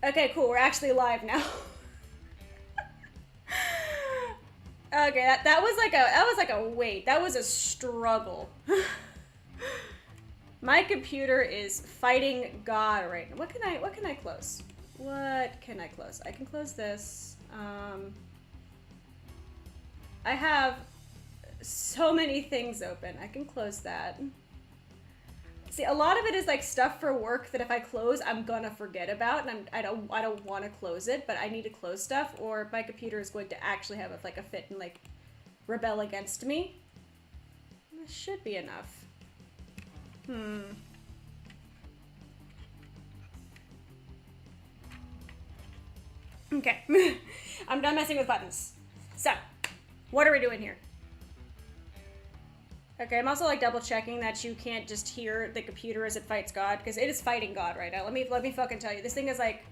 Okay, cool. We're actually live now. Okay, that was like a wait. That was a struggle. My computer is fighting God right now. What can I close? What can I close? I can close this. I have so many things open. I can close that. See, a lot of it is like stuff for work that if I close, I'm gonna forget about, and I don't want to close it, but I need to close stuff, or my computer is going to actually have a fit and like rebel against me. This should be enough. Okay, I'm done messing with buttons. So, what are we doing here? Okay, I'm also like double checking that you can't just hear the computer as it fights God, because it is fighting God right now. Let me fucking tell you, this thing is like,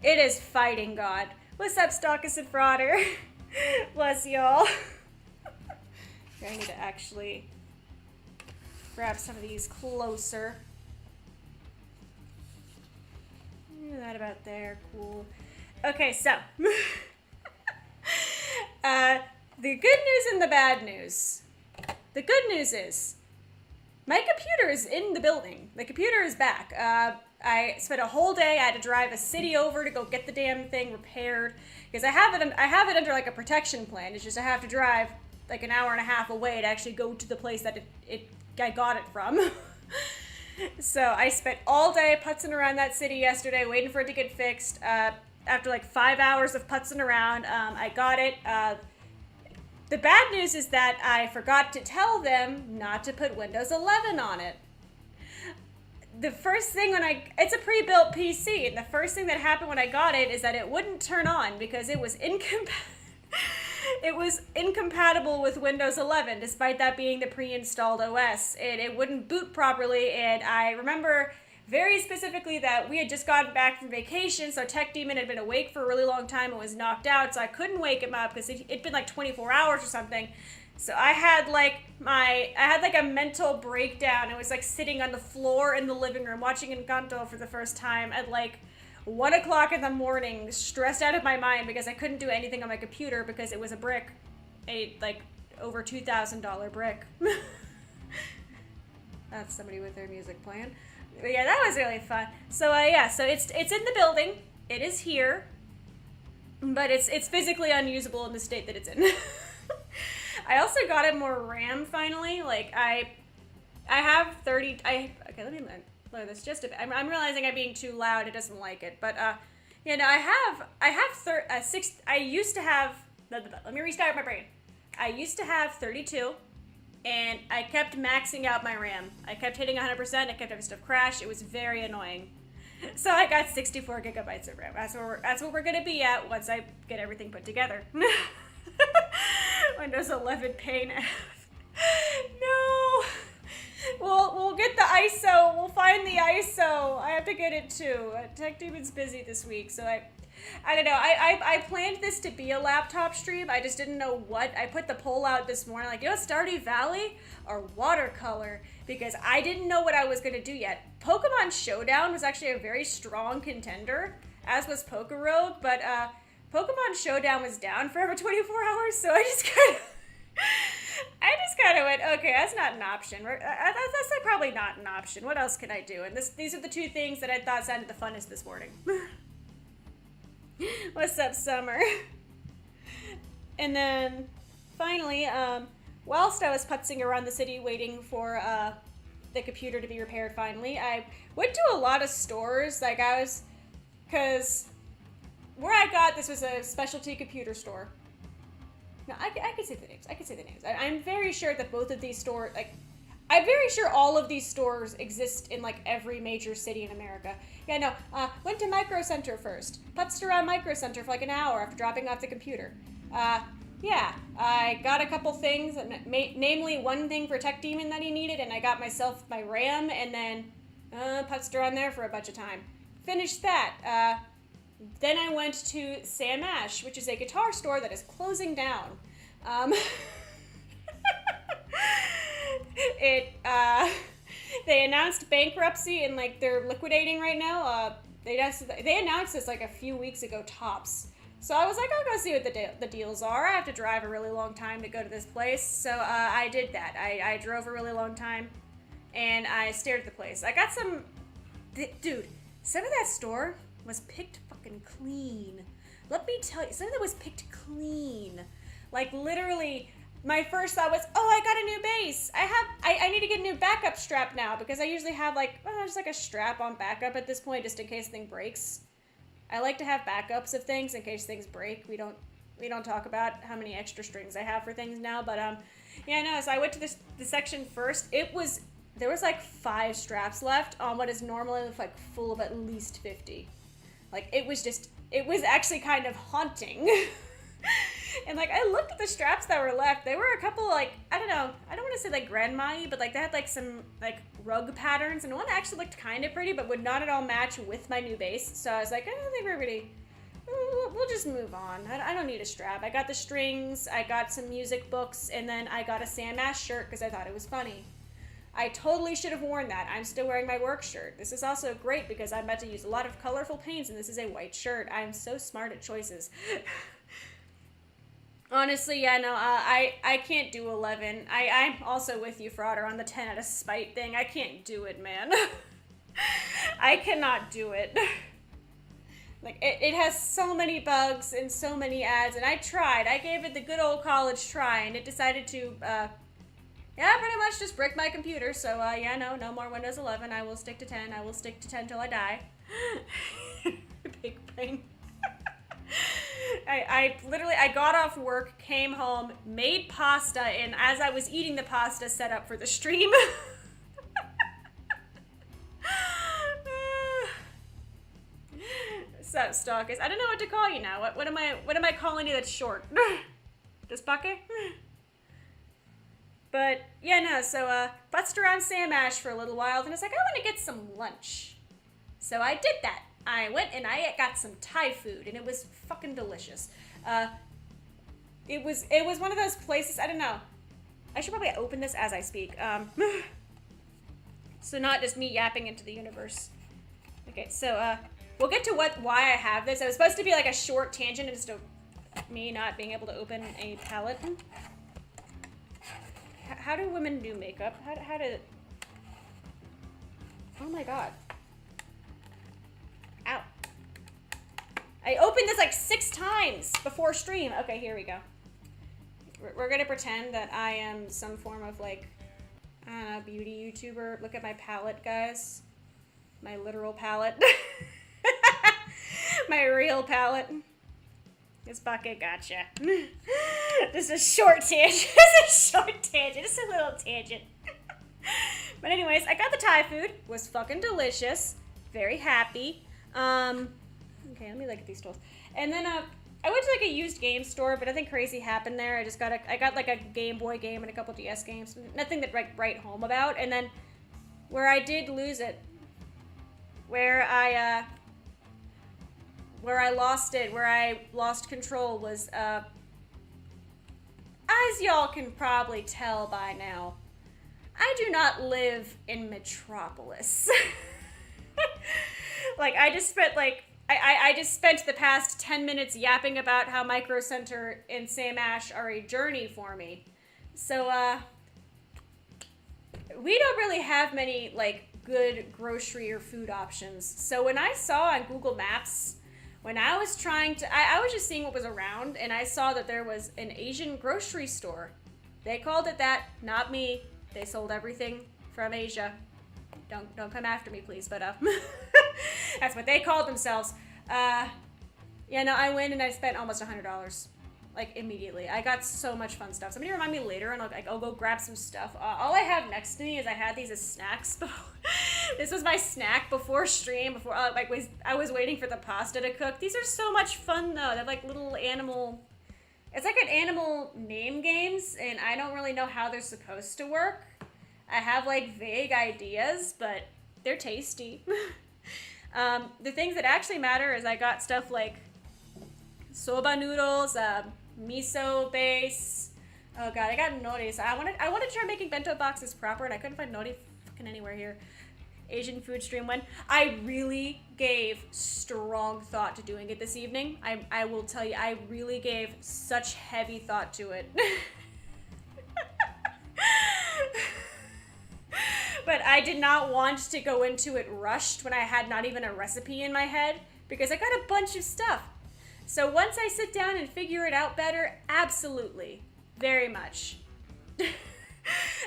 it is fighting God. What's up, Stalkus and Frauder? Bless y'all. I need to actually grab some of these closer. That about there, cool. Okay, so the good news and the bad news. The good news is, my computer is in the building. The computer is back. I spent a whole day. I had to drive a city over to go get the damn thing repaired, because I have it under like a protection plan. It's just I have to drive like an hour and a half away to actually go to the place that I got it from. So I spent all day putzing around that city yesterday, waiting for it to get fixed. After like 5 hours of putzing around, I got it. The bad news is that I forgot to tell them not to put Windows 11 on it. The first thing it's a pre-built PC, and the first thing that happened when I got it is that it wouldn't turn on because it was incompatible with Windows 11, despite that being the pre-installed OS. It wouldn't boot properly, and I remember very specifically that we had just gotten back from vacation, so Tech Demon had been awake for a really long time and was knocked out, so I couldn't wake him up because it'd been like 24 hours or something. So I had like a mental breakdown. I was like sitting on the floor in the living room watching Encanto for the first time at like 1 o'clock in the morning, stressed out of my mind because I couldn't do anything on my computer because it was a brick, a like over $2,000 brick. That's somebody with their music playing. But yeah, that was really fun. So yeah, so it's in the building. It is here, but it's physically unusable in the state that it's in. I also got it more RAM finally. Like I have 30. Okay, let me lower this just a bit. I'm realizing I'm being too loud. It doesn't like it, but yeah, no, I have six. I used to have. Let me restart my brain. I used to have 32. And I kept maxing out my RAM. I kept hitting 100%, I kept having stuff crash. It was very annoying. So I got 64 gigabytes of RAM. That's what we're gonna be at once I get everything put together. Windows 11 pain F. No! We'll get the ISO. We'll find the ISO. I have to get it too. Tech Demon's busy this week, so I don't know. I planned this to be a laptop stream. I just didn't know what. I put the poll out this morning, like, Stardew Valley or Watercolor, because I didn't know what I was going to do yet. Pokemon Showdown was actually a very strong contender, as was Rogue, but Pokemon Showdown was down for over 24 hours, so I just kind of went, okay, that's not an option. That's like probably not an option. What else can I do? And these are the two things that I thought sounded the funnest this morning. What's up, Summer? And then, finally, whilst I was putzing around the city waiting for the computer to be repaired finally, I went to a lot of stores. Like, because where I got this was a specialty computer store. No, I could say the names. I'm very sure that both of these stores, I'm very sure all of these stores exist in, like, every major city in America. Yeah, no, went to Micro Center first. Putzed around Micro Center for like an hour after dropping off the computer. Yeah, I got a couple things, namely one thing for Tech Demon that he needed, and I got myself my RAM, and then putzed around there for a bunch of time. Finished that. Then I went to Sam Ash, which is a guitar store that is closing down. They announced bankruptcy and like they're liquidating right now. They announced this like a few weeks ago tops. So I was like, I'll go see what the deals are. I have to drive a really long time to go to this place. So I did that. I drove a really long time, and I stared at the place. I got some... Dude, some of that store was picked fucking clean. Let me tell you, some of it was picked clean. Like, literally, my first thought was, oh, I got a new base. I need to get a new backup strap now, because I usually have, like, just like a strap-on backup at this point, just in case thing breaks. I like to have backups of things in case things break. We don't talk about how many extra strings I have for things now, but, yeah, no, so I went to the section first. There was, like, 5 straps left on what is normally, like, full of at least 50. Like, it was actually kind of haunting. And, like, I looked at the straps that were left. They were a couple, like, I don't know. I don't want to say, like, grandma-y, but, like, they had, like, some, like, rug patterns. And one actually looked kind of pretty, but would not at all match with my new base. So I was like, I don't think we're ready. We'll just move on. I don't need a strap. I got the strings. I got some music books. And then I got a Sam Ash shirt because I thought it was funny. I totally should have worn that. I'm still wearing my work shirt. This is also great because I'm about to use a lot of colorful paints, and this is a white shirt. I'm so smart at choices. Honestly, yeah, no, I can't do 11. I'm also with you, Frauder, on the 10 out of spite thing. I can't do it, man. I cannot do it. Like, it has so many bugs and so many ads, and I tried. I gave it the good old college try, and it decided to, yeah, pretty much just brick my computer. So, yeah, no more Windows 11. I will stick to 10. I will stick to 10 till I die. Big brain. I literally got off work, came home, made pasta, and as I was eating the pasta, set up for the stream. Sup, stalkers? I don't know what to call you now. What am I calling you that's short? Just Bucket? But yeah, no. So butzed around Sam Ash for a little while, and I was like, I want to get some lunch. So I did that. I went and I got some Thai food, and it was fucking delicious. It was one of those places, I don't know. I should probably open this as I speak. So not just me yapping into the universe. Okay, so we'll get to why I have this. It was supposed to be like a short tangent, and just me not being able to open a palette. How do women do makeup? How do... Oh my god. Ow. I opened this like 6 times before stream. Okay, here we go. We're gonna pretend that I am some form of like, I don't know, beauty YouTuber. Look at my palette, guys. My literal palette. My real palette. This bucket gotcha. This is a short tangent. This is a short tangent. Just a little tangent. But anyways, I got the Thai food. Was fucking delicious. Very happy. Okay, let me look at these tools. And then I went to like a used game store, but nothing crazy happened there. I got like a Game Boy game and a couple DS games. Nothing to write home about. And then where I did lose it, where I lost it, where I lost control was, as y'all can probably tell by now, I do not live in Metropolis. Like, I just spent the past 10 minutes yapping about how Micro Center and Sam Ash are a journey for me. So, we don't really have many, like, good grocery or food options. So when I saw on Google Maps, when I was trying to, I was just seeing what was around, and I saw that there was an Asian grocery store. They called it that, not me. They sold everything from Asia. Don't come after me, please, but, that's what they called themselves. Yeah, no, I went and I spent almost $100. Like, immediately. I got so much fun stuff. Somebody remind me later, and I'll go grab some stuff. All I have next to me is I had these as snacks. This was my snack before stream, before, I was waiting for the pasta to cook. These are so much fun, though. They're like little animal... It's like an animal name games, and I don't really know how they're supposed to work. I have, like, vague ideas, but they're tasty. The things that actually matter is I got stuff like soba noodles, miso base. Oh god, I got nori. So I wanted to try making bento boxes proper, and I couldn't find nori fucking anywhere here. Asian food stream went. I really gave strong thought to doing it this evening. I will tell you, I really gave such heavy thought to it. But I did not want to go into it rushed when I had not even a recipe in my head, because I got a bunch of stuff. So once I sit down and figure it out better, absolutely. Very much.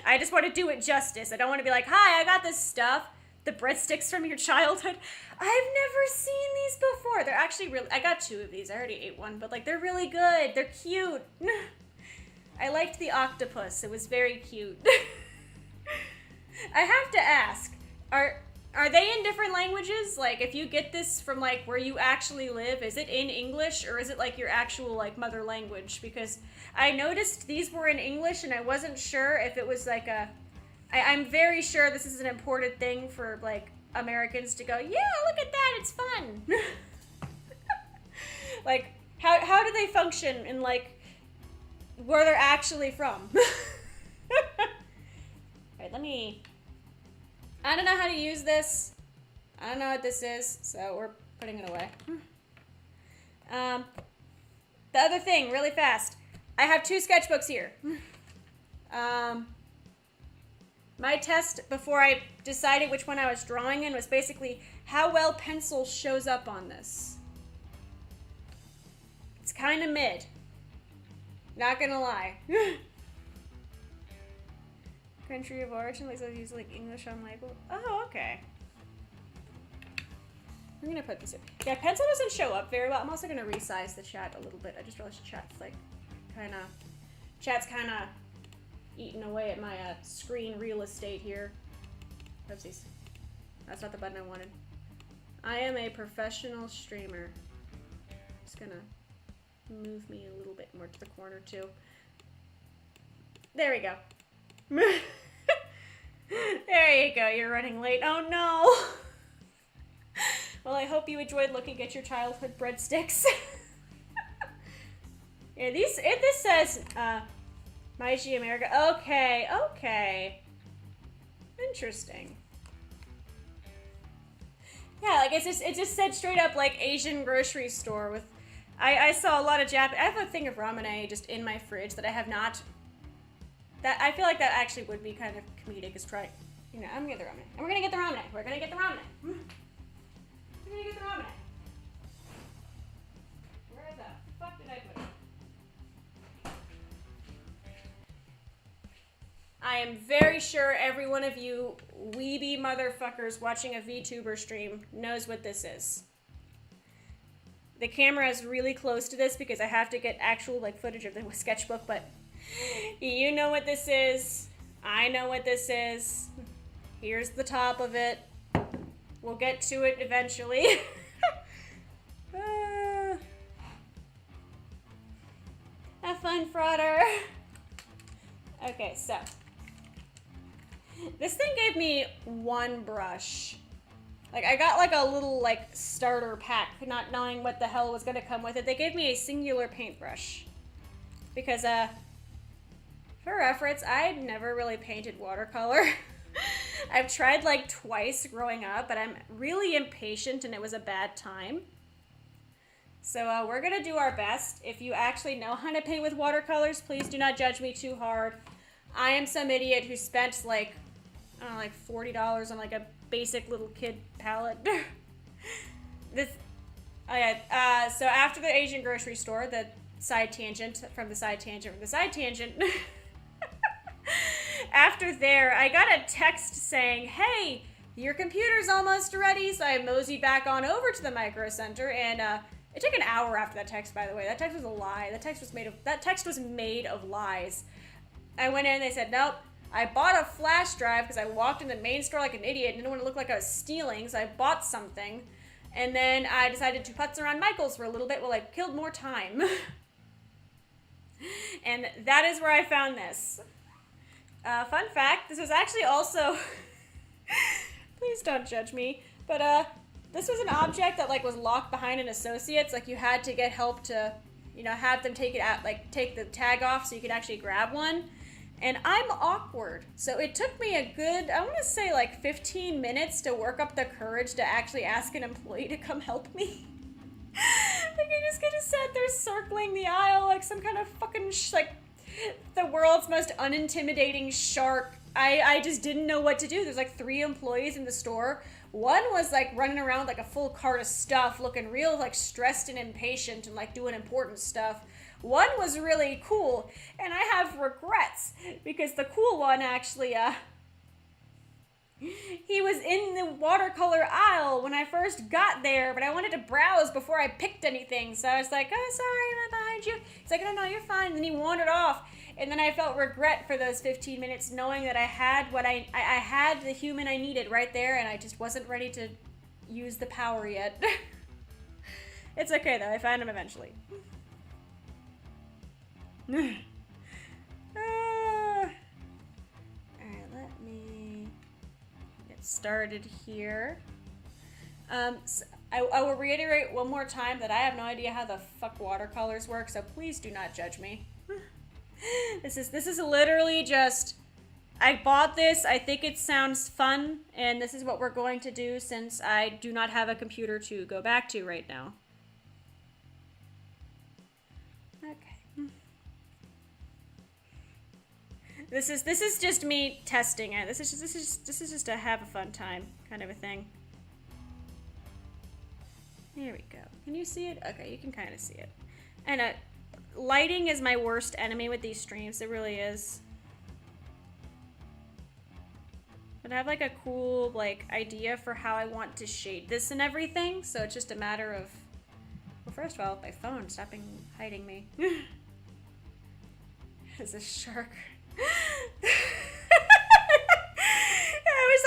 I just want to do it justice. I don't want to be like, hi, I got this stuff. The breadsticks from your childhood. I've never seen these before. They're actually really, I got 2 of these. I already ate one, but like they're really good. They're cute. I liked the octopus. It was very cute. I have to ask, are they in different languages? Like, if you get this from, like, where you actually live, is it in English, or is it, like, your actual, like, mother language? Because I noticed these were in English, and I wasn't sure if it was, like, I'm very sure this is an important thing for, like, Americans to go, yeah, look at that, it's fun. Like, how do they function in, like, where they're actually from? Alright, let me... I don't know how to use this. I don't know what this is, so we're putting it away. The other thing, really fast. I have 2 sketchbooks here. My test before I decided which one I was drawing in was basically how well pencil shows up on this. It's kind of mid. Not gonna lie. Country of origin, like, so use like English on label. Oh, okay. I'm gonna put this in. Yeah, pencil doesn't show up very well. I'm also gonna resize the chat a little bit. I just realized chat's like, chat's kind of eating away at my screen real estate here. Oopsies. That's not the button I wanted. I am a professional streamer. Just gonna move me a little bit more to the corner too. There we go. There you go, you're running late. Oh no! Well, I hope you enjoyed looking at your childhood breadsticks. Yeah, this says, Maishi America. Okay, okay. Interesting. Yeah, like it just said straight up like Asian grocery store with, I saw a lot of I have a thing of ramen just in my fridge that I have not. That I feel like that actually would be kind of comedic. Is try, you know, I'm gonna get the ramen, and we're gonna get the ramen. We're gonna get the ramen. We're gonna get the ramen. Where the fuck did I put it? I am very sure every one of you weeby motherfuckers watching a VTuber stream knows what this is. The camera is really close to this because I have to get actual like footage of the sketchbook, but. You know what this is. I know what this is. Here's the top of it. We'll get to it eventually. Have fun, Frauder. Okay, so. This thing gave me 1 brush. Like, I got like a little like starter pack, not knowing what the hell was gonna come with it. They gave me a singular paintbrush. Because, for reference, I'd never really painted watercolor. I've tried like twice growing up, but I'm really impatient and it was a bad time. So we're gonna do our best. If you actually know how to paint with watercolors, please do not judge me too hard. I am some idiot who spent like, I don't know, like $40 on like a basic little kid palette. So after the Asian grocery store, the side tangent from the side tangent from the side tangent. After there, I got a text saying, hey, your computer's almost ready. So I moseyed back on over to the Micro Center, and it took an hour after that text, by the way. That text was a lie. That text was made of lies. I went in and they said, nope. I bought a flash drive because I walked in the main store like an idiot and didn't want to look like I was stealing, so I bought something. And then I decided to putz around Michael's for a little bit while I killed more time. And that is where I found this. Fun fact, this was actually also, please don't judge me, but this was an object that like was locked behind an associate's, like you had to get help to, you know, have them take it out, like take the tag off so you could actually grab one. And I'm awkward. So it took me a good, I want to say like 15 minutes to work up the courage to actually ask an employee to come help me. Like I just kind of sat there circling the aisle like some kind of fucking, like the world's most unintimidating shark. I just didn't know what to do. There's like 3 employees in the store. One was like running around like a full cart of stuff, looking real like stressed and impatient and like doing important stuff. One was really cool, and I have regrets because the cool one actually, he was in the watercolor aisle when I first got there, but I wanted to browse before I picked anything, so I was like, oh, sorry, I'm behind you. He's like, no, you're fine, and then he wandered off, and then I felt regret for those 15 minutes knowing that I had what I had the human I needed right there, and I just wasn't ready to use the power yet. It's okay, though. I found him eventually. Alright, let me get started here. So I will reiterate one more time that I have no idea how the fuck watercolors work, so please do not judge me. This is literally just, I bought this, I think it sounds fun, and this is what we're going to do since I do not have a computer to go back to right now. Okay. This is just me testing it. This is just a have a fun time kind of a thing. Here we go. Can you see it? Okay, you can kind of see it. And lighting is my worst enemy with these streams. It really is. But I have like a cool like idea for how I want to shade this and everything. So it's just a matter of, well, first of all, my phone stopping hiding me. There's a shark.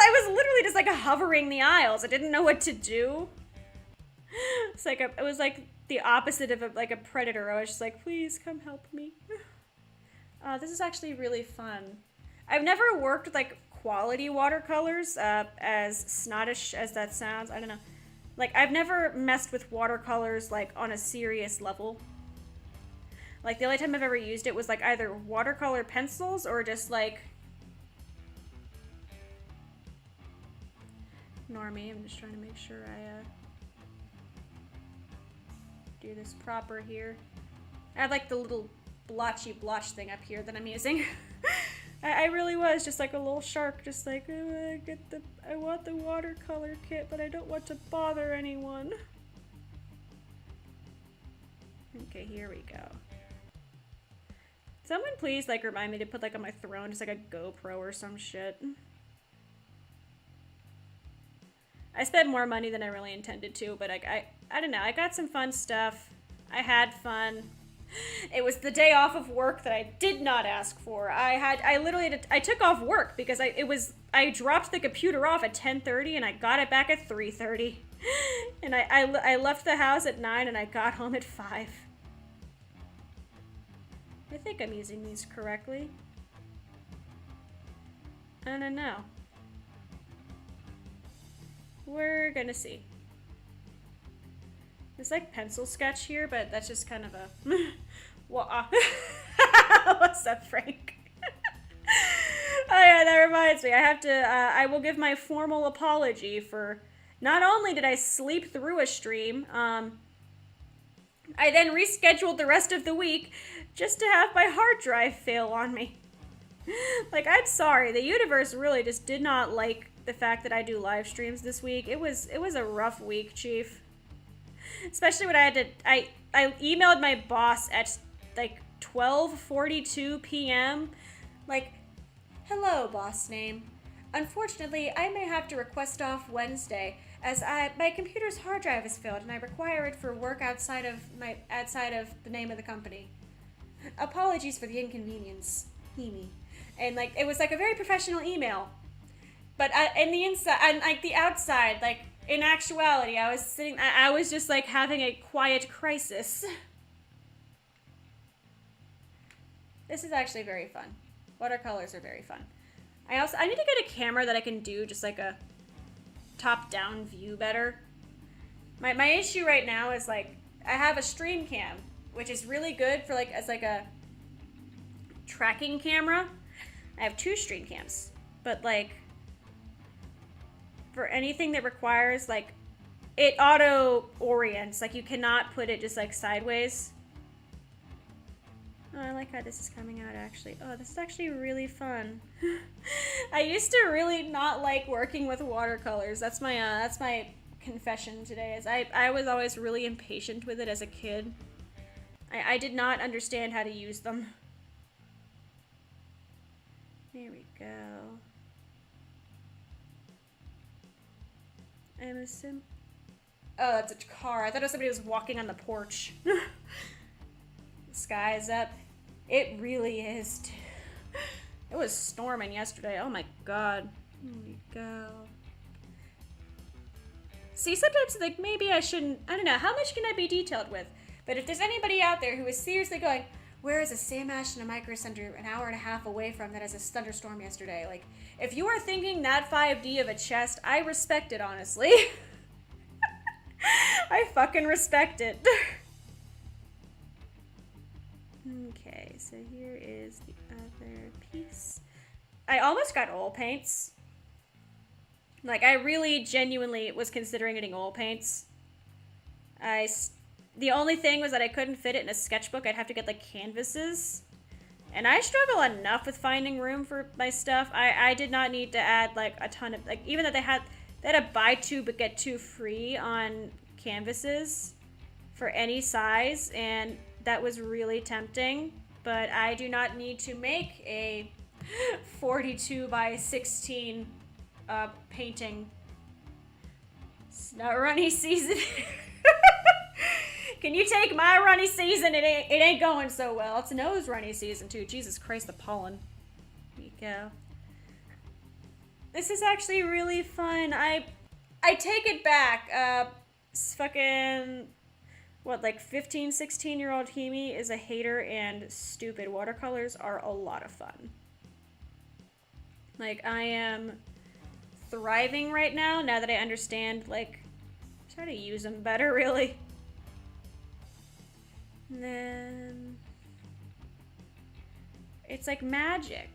I was literally just like hovering the aisles. I didn't know what to do. It's like it was like the opposite of a predator. I was just like, please come help me. This is actually really fun. I've never worked with like quality watercolors, as snottish as that sounds. I don't know. Like I've never messed with watercolors like on a serious level. Like, the only time I've ever used it was, like, either watercolor pencils or just, like... Ignore me, I'm just trying to make sure I, do this proper here. I have, like, the little blotchy blotch thing up here that I'm using. I really was just, like, a little shark, just like, oh, I want the watercolor kit, but I don't want to bother anyone. Okay, here we go. Someone please, like, remind me to put, like, on my throne, just, like, a GoPro or some shit. I spent more money than I really intended to, but, like, I don't know. I got some fun stuff. I had fun. It was the day off of work that I did not ask for. I took off work because I dropped the computer off at 10:30 and I got it back at 3:30. And I left the house at 9 and I got home at 5. I think I'm using these correctly. I don't know. We're gonna see. There's like pencil sketch here, but that's just kind of a... What's up, Frank? Oh yeah, that reminds me. I will give my formal apology for... Not only did I sleep through a stream, I then rescheduled the rest of the week just to have my hard drive fail on me. Like, I'm sorry. The universe really just did not like the fact that I do live streams this week. It was a rough week, Chief. Especially when I had to... I emailed my boss at, like, 12:42 p.m. Like, hello, boss name. Unfortunately, I may have to request off Wednesday, as my computer's hard drive has failed and I require it for work outside of the name of the company. Apologies for the inconvenience, Himi. And like it was like a very professional email, but in the inside and like the outside, like in actuality, I was just like having a quiet crisis. This is actually very fun. Watercolors are very fun. I need to get a camera that I can do just like a top-down view better. My issue right now is like I have a stream cam, which is really good for like as like a tracking camera, I have 2 stream cams, but like for anything that requires like it auto orients, like you cannot put it just like sideways. Oh, I like how this is coming out actually. Oh, this is actually really fun. I used to really not like working with watercolors. That's my confession today. Is I was always really impatient with it as a kid. I did not understand how to use them. There we go. I'm assuming. Oh, that's a car. I thought it was somebody who was walking on the porch. The sky's up. It really is. It was storming yesterday. Oh my god. Here we go. See, sometimes like maybe I shouldn't. I don't know. How much can I be detailed with? But if there's anybody out there who is seriously going, where is a Sam Ash and a Micro Center an hour and a half away from that has a thunderstorm yesterday? Like, if you are thinking that 5D of a chest, I respect it, honestly. I fucking respect it. Okay, so here is the other piece. I almost got oil paints. Like, I really genuinely was considering getting oil paints. The only thing was that I couldn't fit it in a sketchbook. I'd have to get, like, canvases. And I struggle enough with finding room for my stuff. I did not need to add, like, a ton of... Like, even though they had a buy 2 but get 2 free on canvases for any size. And that was really tempting. But I do not need to make a 42 by 16 painting. It's not runny season. Can you take my runny season? It ain't going so well. It's Noah's runny season too. Jesus Christ, the pollen. There you go. This is actually really fun. I take it back. Fucking what, like 15, 16-year-old Himi is a hater and stupid. Watercolors are a lot of fun. Like, I am thriving right now that I understand, like, how to use them better, really. And then it's like magic.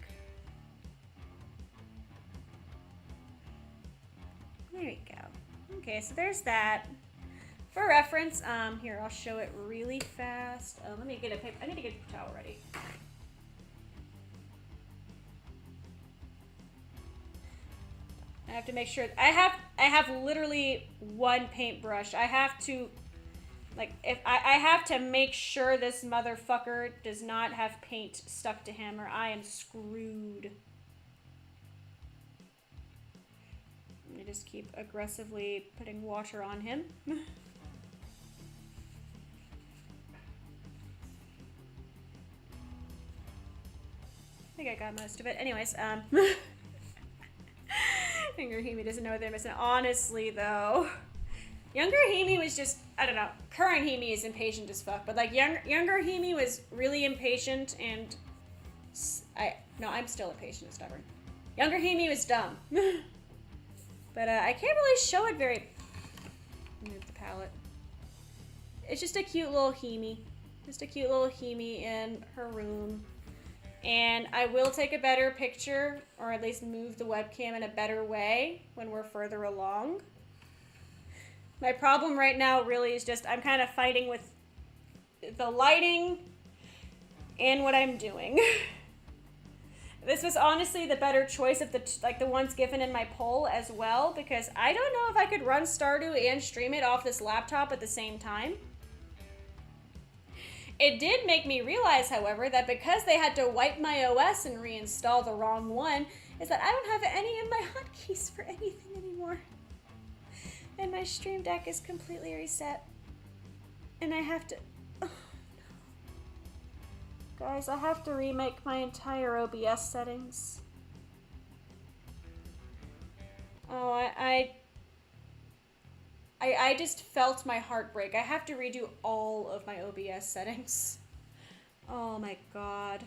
There you go. Okay, so there's that. For reference, here, I'll show it really fast. Let me get a paper. I need to get a towel ready. I have to make sure I have literally one paintbrush. I have to, like, if I have to make sure this motherfucker does not have paint stuck to him or I am screwed. I'm gonna just keep aggressively putting water on him. I think I got most of it. Anyways, Younger Himi doesn't know what they're missing. Honestly, though, younger Himi was just, I don't know. Current Himi is impatient as fuck, but like younger Himi was really impatient and I'm still impatient and stubborn. Younger Himi was dumb, but I can't really show it very. Move the palette. It's just a cute little Himi, in her room. And I will take a better picture, or at least move the webcam in a better way when we're further along. My problem right now really is just I'm kind of fighting with the lighting and what I'm doing. This was honestly the better choice of the ones given in my poll as well, because I don't know if I could run Stardew and stream it off this laptop at the same time. It did make me realize, however, that because they had to wipe my OS and reinstall the wrong one, is that I don't have any of my hotkeys for anything anymore. And my Stream Deck is completely reset. And I have to... Oh, no. Guys, I have to remake my entire OBS settings. Oh, I just felt my heart break. I have to redo all of my OBS settings. Oh my god.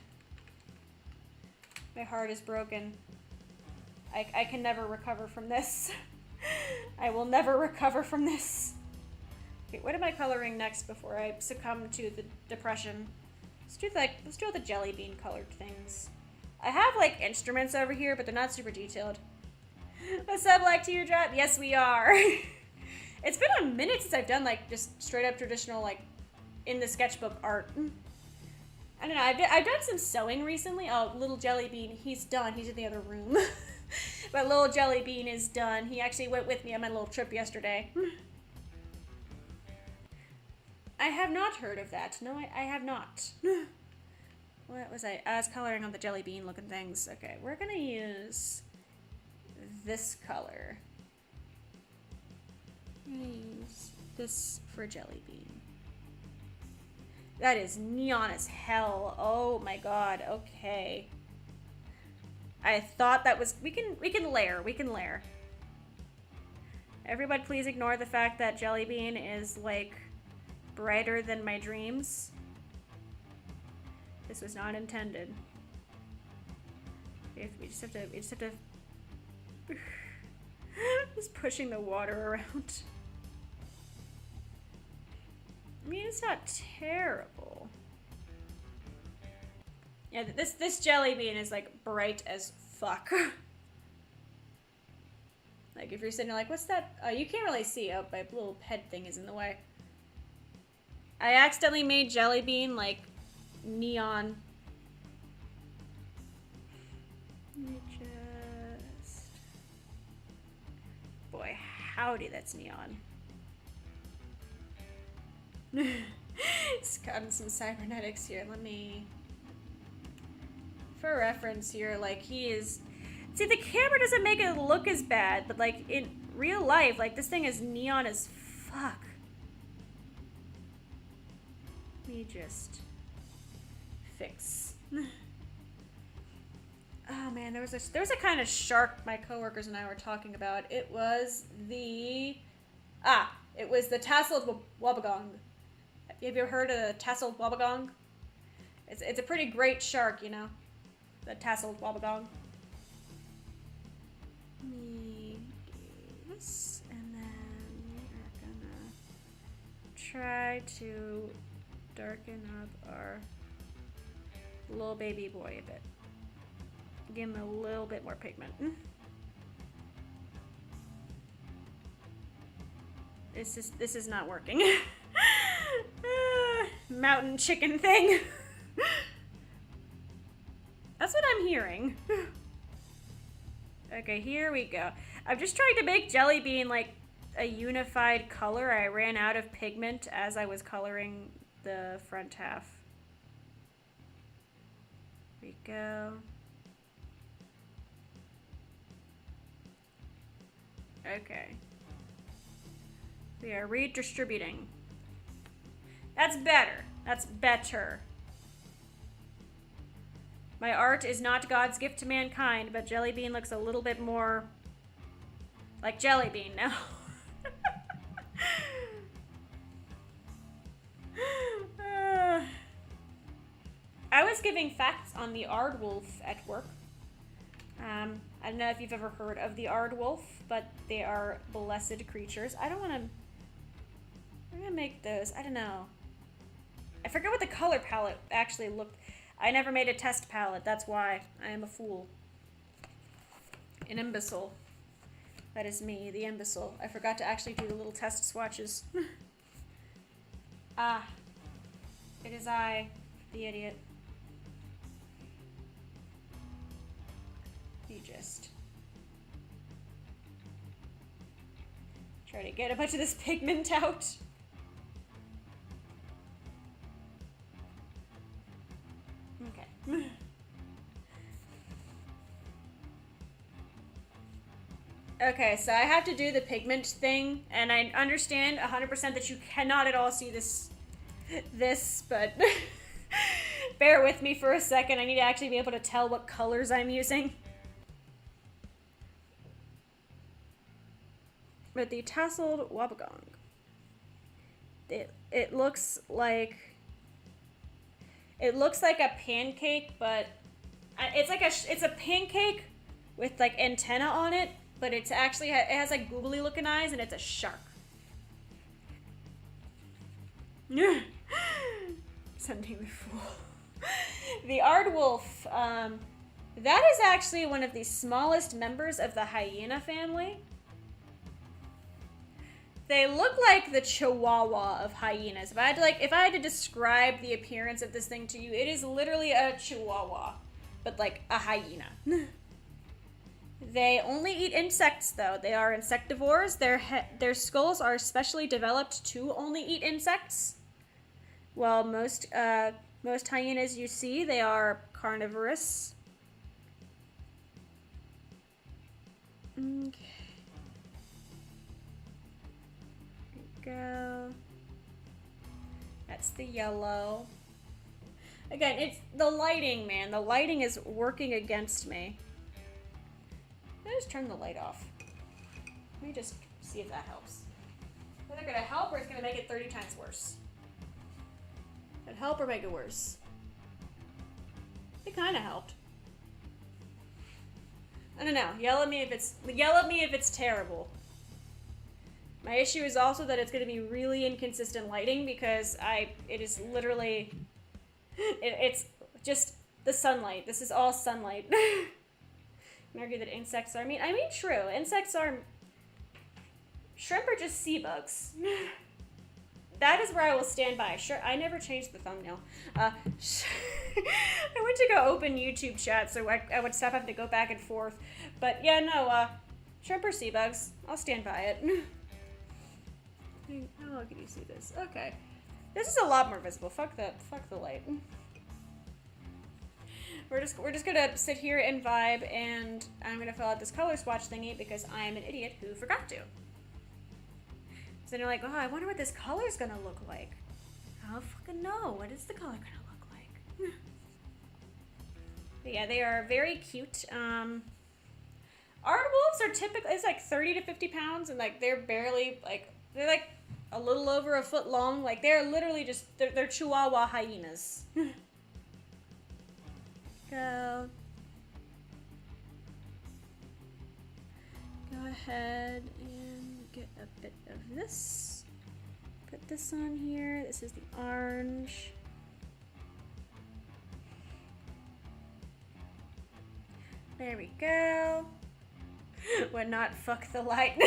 My heart is broken. I can never recover from this. I will never recover from this. Okay, what am I coloring next before I succumb to the depression? Let's do all the jelly bean colored things. I have like instruments over here, but they're not super detailed. What's up, Black Teardrop? Yes, we are. It's been a minute since I've done like just straight up traditional like in the sketchbook art. I don't know. I've done some sewing recently. Oh, little Jelly Bean, he's done. He's in the other room. But little Jelly Bean is done. He actually went with me on my little trip yesterday. I have not heard of that. No, I have not. What was I? I was coloring on the Jelly Bean looking things. Okay, we're gonna use this color. I'm gonna use this for Jelly Bean. That is neon as hell. Oh my god. Okay. I thought that was we can layer. We can layer. Everybody please ignore the fact that Jelly Bean is like brighter than my dreams. This was not intended. We just have to just pushing the water around. I mean, it's not terrible. Yeah, this Jelly Bean is like bright as fuck. Like if you're sitting there like, what's that? Oh, you can't really see. Oh, my little head thing is in the way. I accidentally made Jelly Bean like neon. Just... Boy, howdy, that's neon. It's gotten some cybernetics here. Let me... For reference here, like he is... See, the camera doesn't make it look as bad, but like in real life, like this thing is neon as fuck. Let me just fix. Oh man, there was a kind of shark my coworkers and I were talking about. It was the tasseled wobbegong. Have you ever heard of the tasseled wobbegong? It's a pretty great shark, you know. The tasseled wobbegong. Let me do this, and then we're gonna try to darken up our little baby boy a bit. Give him a little bit more pigment. This is not working. Mountain chicken thing. That's what I'm hearing. Okay, here we go. I'm just trying to make Jelly Bean like a unified color. I ran out of pigment as I was coloring the front half. Here we go. Okay. We are redistributing. That's better. That's better. My art is not God's gift to mankind, but Jelly Bean looks a little bit more like Jelly Bean now. I was giving facts on the aardwolf at work. I don't know if you've ever heard of the aardwolf, but they are blessed creatures. I don't want to... I'm going to make those. I don't know. I forget what the color palette actually looked... I never made a test palette. That's why. I am a fool. An imbecile. That is me, the imbecile. I forgot to actually do the little test swatches. Ah. It is I, the idiot. You just... try to get a bunch of this pigment out. Okay. Okay, so I have to do the pigment thing, and I understand 100% that you cannot at all see this, but bear with me for a second. I need to actually be able to tell what colors I'm using. But the tasseled wobbegong, it looks like a pancake, but it's a pancake with like antenna on it, but it has like googly looking eyes, and it's a shark. Sending the fool. The aardwolf, That is actually one of the smallest members of the hyena family. They look like the chihuahua of hyenas. If I had to describe the appearance of this thing to you, it is literally a chihuahua, but like a hyena. They only eat insects, though. They are insectivores. Their skulls are specially developed to only eat insects. While most hyenas you see, they are carnivorous. Okay. Go. That's the yellow. Again, it's the lighting, man. The lighting is working against me. Let me just turn the light off. Let me just see if that helps. Is that gonna help or it's gonna make it 30 times worse? Did it help or make it worse? It kind of helped. I don't know. Yell at me if it's terrible. My issue is also that it's going to be really inconsistent lighting because it is literally, it's just the sunlight. This is all sunlight. I can argue that insects are, I mean, true. Insects are, shrimp are just sea bugs. That is where I will stand by. Sure, I never changed the thumbnail. I went to go open YouTube chat so I would stop having to go back and forth. But yeah, no, shrimp are sea bugs. I'll stand by it. How can you see this? Okay. This is a lot more visible. Fuck the light. We're just gonna sit here and vibe, and I'm gonna fill out this color swatch thingy because I am an idiot who forgot to. So they're like, oh, I wonder what this color's gonna look like. I don't fucking know. What is the color gonna look like? But yeah, they are very cute. Art wolves are typically, it's like 30 to 50 pounds, and like they're barely, like, they're like a little over a foot long. Like they're literally just, they're chihuahua hyenas. Go ahead and get a bit of this. Put this on here. This is the orange. There we go. Would not fuck the light.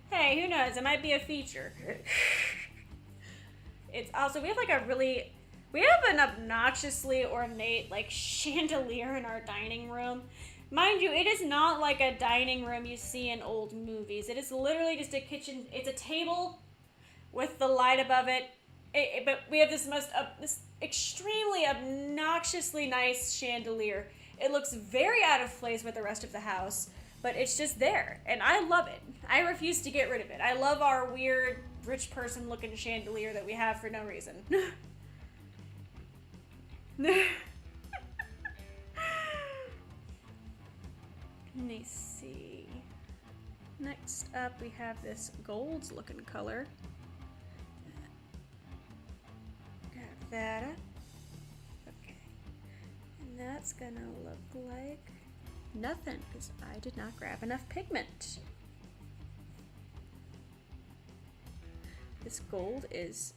Hey, who knows? It might be a feature. It's also, we have an obnoxiously ornate, like, chandelier in our dining room. Mind you, it is not like a dining room you see in old movies. It is literally just a kitchen. It's a table with the light above it. But we have this extremely obnoxiously nice chandelier. It looks very out of place with the rest of the house, but it's just there, and I love it. I refuse to get rid of it. I love our weird rich person looking chandelier that we have for no reason. Let me see. Next up, we have this gold looking color. Grab that up. Okay. And that's gonna look like nothing because I did not grab enough pigment. This gold is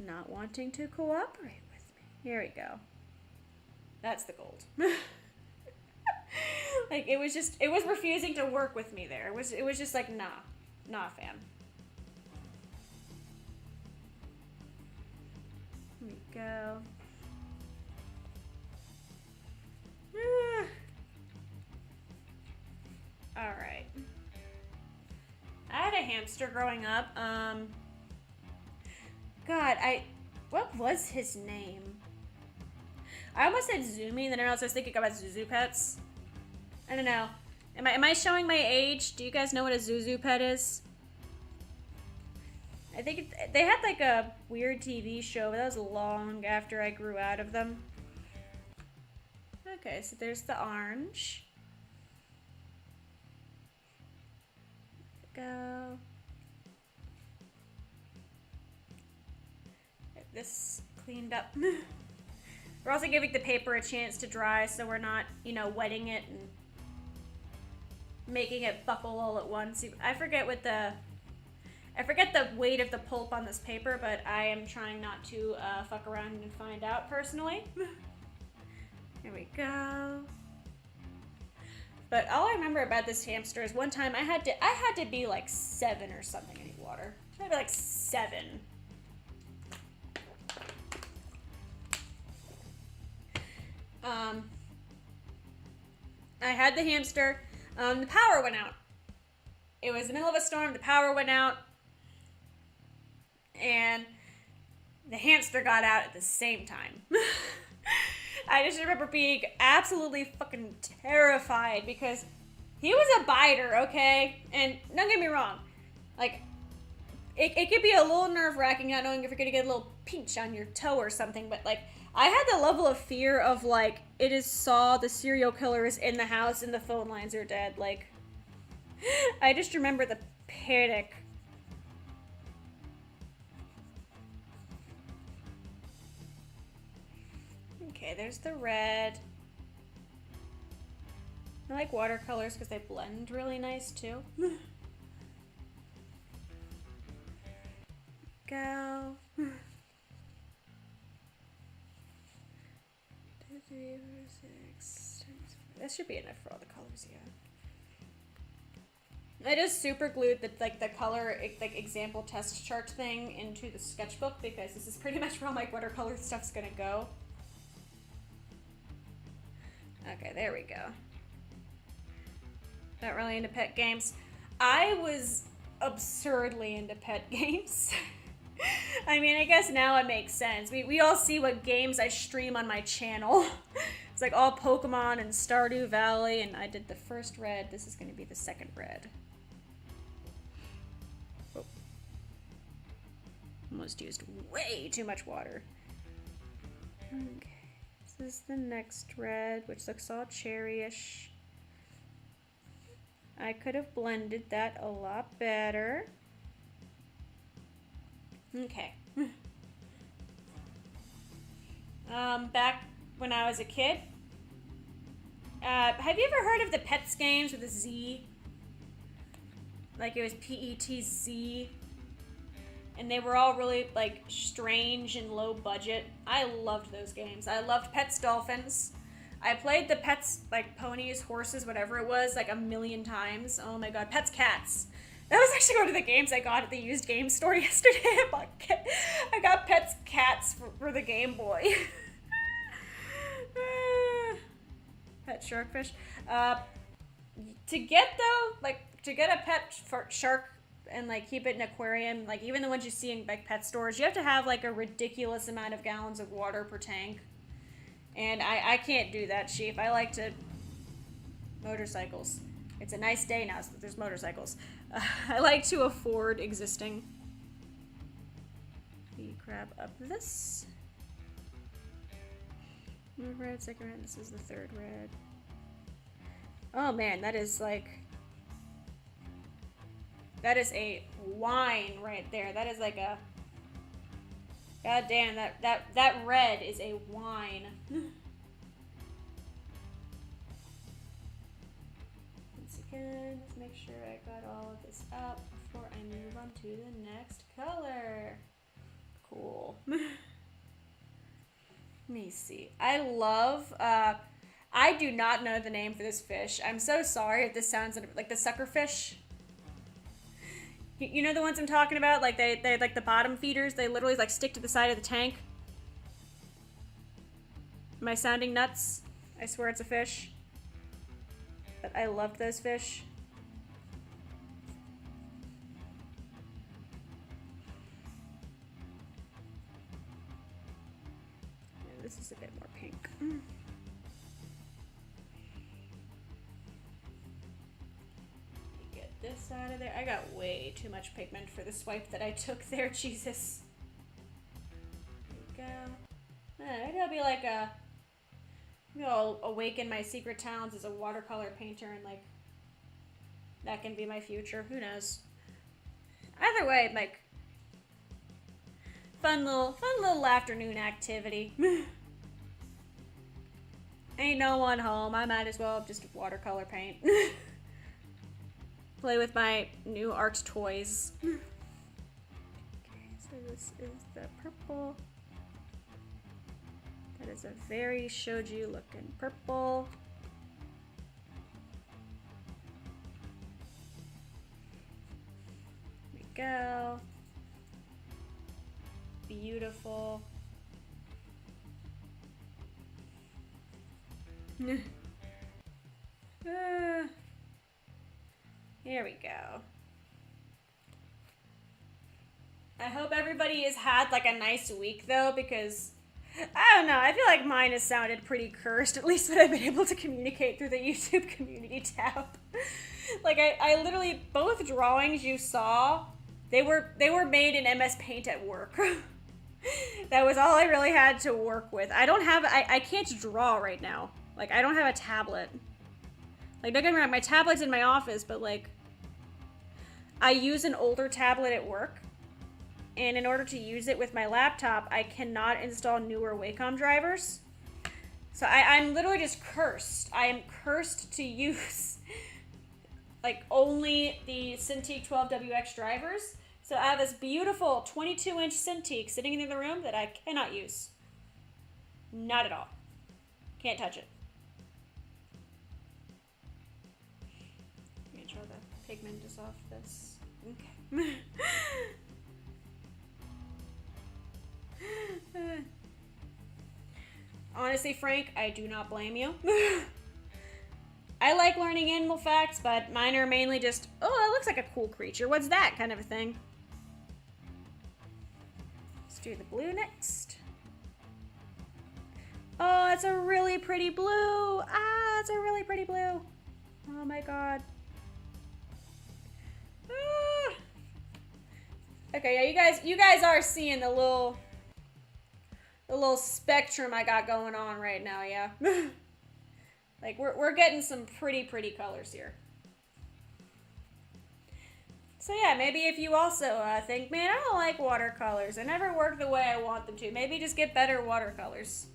not wanting to cooperate with me. Here we go. That's the gold. Like, it was refusing to work with me there. It was just like, nah, fam. Here we go. All right. I had a hamster growing up. What was his name? I almost said Zumi, then I was thinking about Zuzu pets. I don't know. Am I showing my age? Do you guys know what a Zuzu pet is? I think they had like a weird TV show, but that was long after I grew out of them. Okay, so there's the orange. Go. Get this cleaned up. We're also giving the paper a chance to dry so we're not, wetting it and making it buckle all at once. I forget the weight of the pulp on this paper, but I am trying not to fuck around and find out personally. There we go. But all I remember about this hamster is one time I had to be like 7 or something. I need water. I had to be like 7. I had the hamster. The power went out. It was the middle of a storm. The power went out. And the hamster got out at the same time. I just remember being absolutely fucking terrified because he was a biter, okay? And don't get me wrong. Like, it could be a little nerve-wracking not knowing if you're gonna get a little pinch on your toe or something, but like, I had the level of fear of like, it is Saw, the serial killer is in the house and the phone lines are dead. Like, I just remember the panic. Okay, there's the red. I like watercolors because they blend really nice too. Go. 2, 3, 4, 6. That should be enough for all the colors, yeah. I just super glued the color example test chart thing into the sketchbook because this is pretty much where all my watercolor stuff's gonna go. Okay, there we go. Not really into pet games. I was absurdly into pet games. I mean, I guess now it makes sense. We all see what games I stream on my channel. It's like all Pokemon and Stardew Valley, and I did the first red. This is going to be the second red. Oh. Almost used way too much water. Okay. This is the next red, which looks all cherryish. I could have blended that a lot better. Okay. Back when I was a kid, have you ever heard of the Pets games with a Z? Like it was PETZ. And they were all really, like, strange and low budget. I loved those games. I loved Pets Dolphins. I played the Pets, like, ponies, horses, whatever it was, like, a million times. Oh my god. Pets Cats. That was actually one of the games I got at the used game store yesterday. I got Pets Cats for the Game Boy. Pet Sharkfish. To get a pet shark and like keep it in an aquarium, like even the ones you see in like pet stores, you have to have like a ridiculous amount of gallons of water per tank. And I can't do that, Chief. I like to... Motorcycles. It's a nice day now, so there's motorcycles. I like to afford existing. We grab up this. Move red, second red. This is the third red. Oh man, that is like... That is a wine right there. That is like a... God damn, that red is a wine. Once again, let's make sure I got all of this up before I move on to the next color. Cool. Let me see. I love, I do not know the name for this fish. I'm so sorry if this sounds like the sucker fish. You know the ones I'm talking about? Like they like the bottom feeders. They literally like stick to the side of the tank. Am I sounding nuts? I swear it's a fish. But I loved those fish. Yeah, this is a bit more pink. This out of there. I got way too much pigment for the swipe that I took there. Jesus. There we go. Maybe I'll be like a... Maybe I'll awaken my secret talents as a watercolor painter and like... That can be my future. Who knows? Either way, like... Fun little afternoon activity. Ain't no one home. I might as well just watercolor paint. Play with my new art toys. Okay, so this is the purple. That is a very Shoji looking purple. There we go. Beautiful. Here we go. I hope everybody has had like a nice week though, because I don't know, I feel like mine has sounded pretty cursed, at least that I've been able to communicate through the YouTube community tab. Like I literally, both drawings you saw, they were made in MS Paint at work. That was all I really had to work with. I can't draw right now. Like, I don't have a tablet. Like, don't get me wrong, my tablet's in my office, but like, I use an older tablet at work. And in order to use it with my laptop, I cannot install newer Wacom drivers. So I'm literally just cursed. I am cursed to use like only the Cintiq 12WX drivers. So I have this beautiful 22-inch Cintiq sitting in the room that I cannot use. Not at all. Can't touch it. Let me draw the pigment just off this. Okay. Honestly, Frank, I do not blame you. I like learning animal facts, but mine are mainly just, oh, that looks like a cool creature. What's that kind of a thing? Let's do the blue next. Oh, it's a really pretty blue. Ah, it's a really pretty blue. Oh my god. Ah. Okay, yeah, you guys are seeing the little spectrum I got going on right now, yeah. Like, we're getting some pretty colors here. So yeah, maybe if you also think, man, I don't like watercolors. They never work the way I want them to. Maybe just get better watercolors.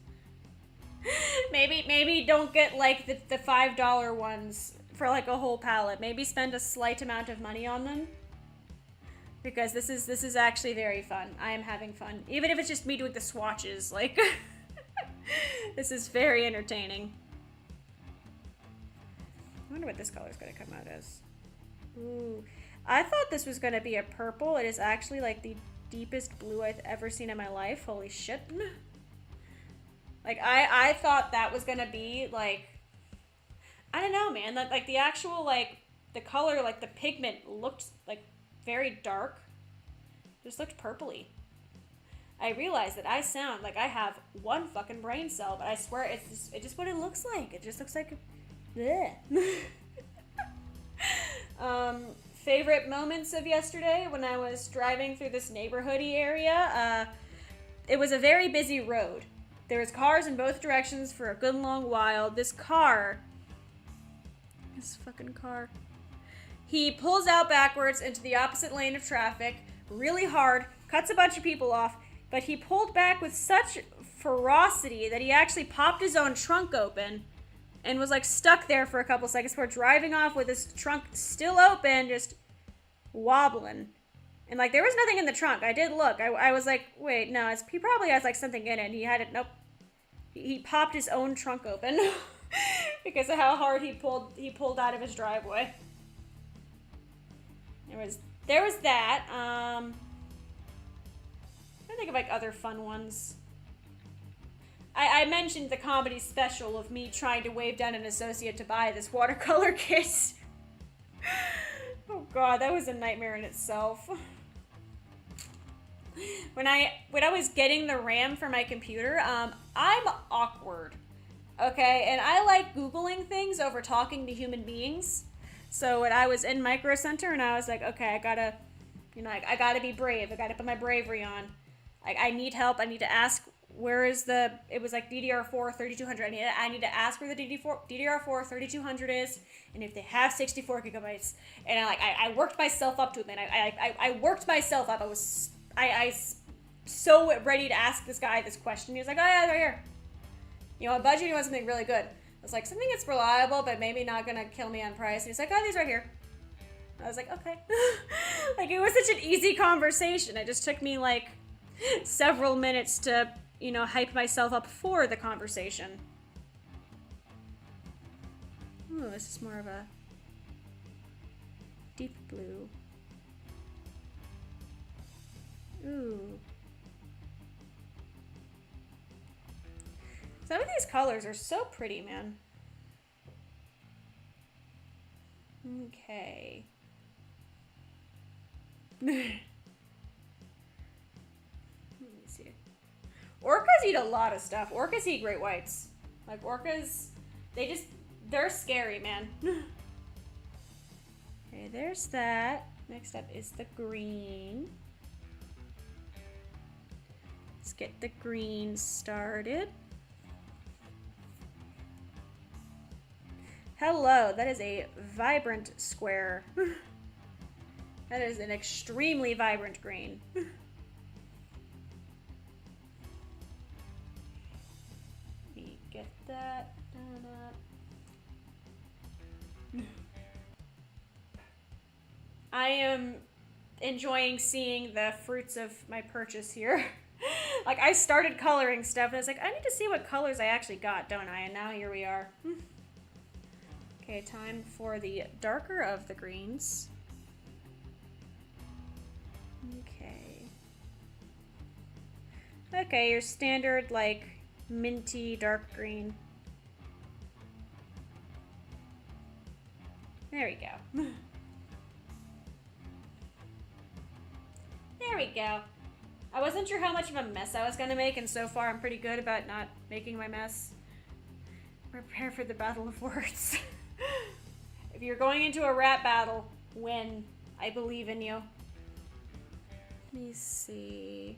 maybe don't get like the $5 ones for like a whole palette. Maybe spend a slight amount of money on them. Because this is actually very fun. I am having fun. Even if it's just me doing the swatches, like this is very entertaining. I wonder what this color is going to come out as. Ooh. I thought this was going to be a purple. It is actually like the deepest blue I've ever seen in my life. Holy shit. Like, I thought that was going to be like, I don't know, man. Like the actual, like, the color, like the pigment looked like very dark. Just looked purpley. I realized that I sound like I have one fucking brain cell, but I swear it's just what it looks like. It just looks like bleh. Favorite moments of yesterday when I was driving through this neighborhoody area. It was a very busy road. There was cars in both directions for a good long while. This fucking car. He pulls out backwards into the opposite lane of traffic really hard, cuts a bunch of people off, but he pulled back with such ferocity that he actually popped his own trunk open and was like stuck there for a couple seconds before driving off with his trunk still open, just wobbling. And like there was nothing in the trunk. I did look. I was like, wait, no, he probably has like something in it. And he had it. Nope. He popped his own trunk open because of how hard he pulled out of his driveway. There was that. I'm trying to think of like other fun ones. I mentioned the comedy special of me trying to wave down an associate to buy this watercolor kit. Oh god, that was a nightmare in itself. When I was getting the RAM for my computer, I'm awkward. Okay, and I like Googling things over talking to human beings. So when I was in Micro Center and I was like, okay, I gotta be brave. I gotta put my bravery on. I need help. I need to ask where is it was like DDR4 3200. I need to ask where the DDR4 3200 is and if they have 64 gigabytes. And I worked myself up to it, man. I worked myself up. I was so ready to ask this guy this question. He was like, oh yeah, they're here. You know, on budget, you want something really good. I was like, something that's reliable, but maybe not gonna kill me on price. And he's like, oh, these right here. I was like, okay. Like, it was such an easy conversation. It just took me, like, several minutes to you know, hype myself up for the conversation. Ooh, this is more of a deep blue. Ooh. Some of these colors are so pretty, man. Okay. Let me see. Orcas eat a lot of stuff. Orcas eat great whites. Like, orcas, they're scary, man. Okay, there's that. Next up is the green. Let's get the green started. Hello, that is a vibrant square. That is an extremely vibrant green. Let me get that done up. I am enjoying seeing the fruits of my purchase here. Like, I started coloring stuff and I was like, I need to see what colors I actually got, don't I? And now here we are. Okay, time for the darker of the greens. Okay. Okay, your standard, like, minty dark green. There we go. There we go. I wasn't sure how much of a mess I was gonna make, and so far I'm pretty good about not making my mess. Prepare for the battle of words. If you're going into a rap battle, win. I believe in you. Let me see.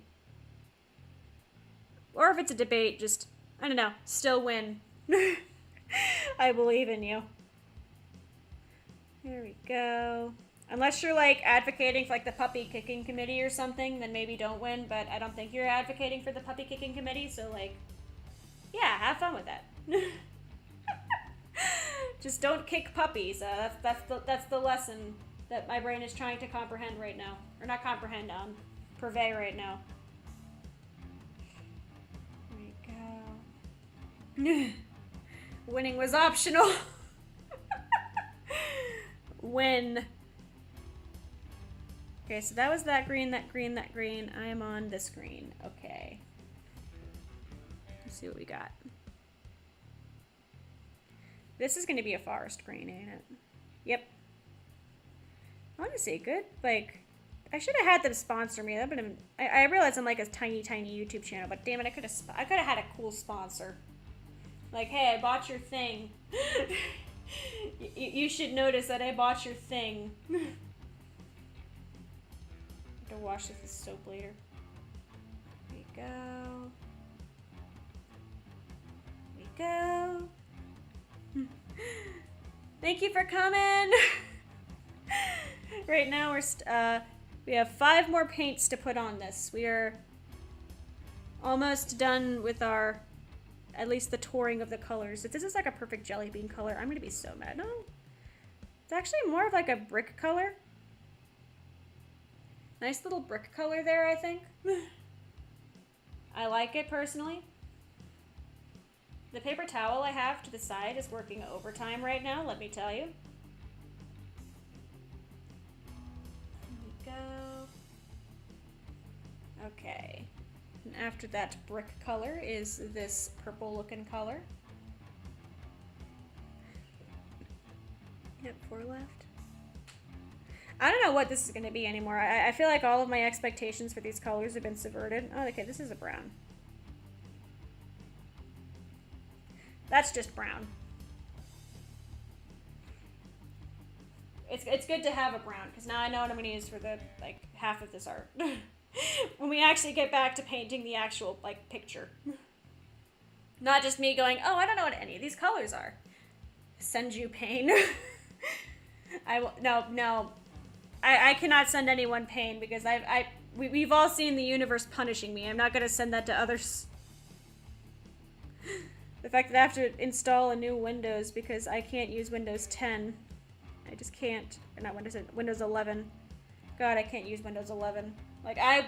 Or if it's a debate, just, I don't know, still win. I believe in you. There we go. Unless you're, like, advocating for, like, the puppy kicking committee or something, then maybe don't win, but I don't think you're advocating for the puppy kicking committee, so, like, yeah, have fun with that. Just don't kick puppies. That's the lesson that my brain is trying to comprehend right now. Or not comprehend, purvey right now. There we go. Winning was optional. Win. Okay, so that was that green, that green, that green. I am on this green. Okay. Let's see what we got. This is going to be a forest green, ain't it? Yep. Honestly, good. Like, I should have had them sponsor me. That would have been, I realize I'm like a tiny, tiny YouTube channel, but damn it, I could have had a cool sponsor. Like, hey, I bought your thing. You should notice that I bought your thing. I have to wash this with soap later. There we go. There we go. Thank you for coming. Right now we have 5 more paints to put on this. We are almost done with our, at least the touring of the colors. If this is like a perfect jelly bean color, I'm gonna be so mad. No, it's actually more of like a brick color. Nice little brick color there, I think. I like it personally. The paper towel I have to the side is working overtime right now, let me tell you. There we go. Okay. And after that brick color is this purple looking color. Yep, 4 left. I don't know what this is going to be anymore. I feel like all of my expectations for these colors have been subverted. Oh, okay, this is a brown. That's just brown. It's good to have a brown, because now I know what I'm going to use for the, like, half of this art. When we actually get back to painting the actual, like, picture. Not just me going, oh, I don't know what any of these colors are. Send you pain. No. I cannot send anyone pain, because we've all seen the universe punishing me. I'm not going to send that to others. The fact that I have to install a new Windows because I can't use Windows 10. I just can't. Or not Windows 11. God, I can't use Windows 11. Like, I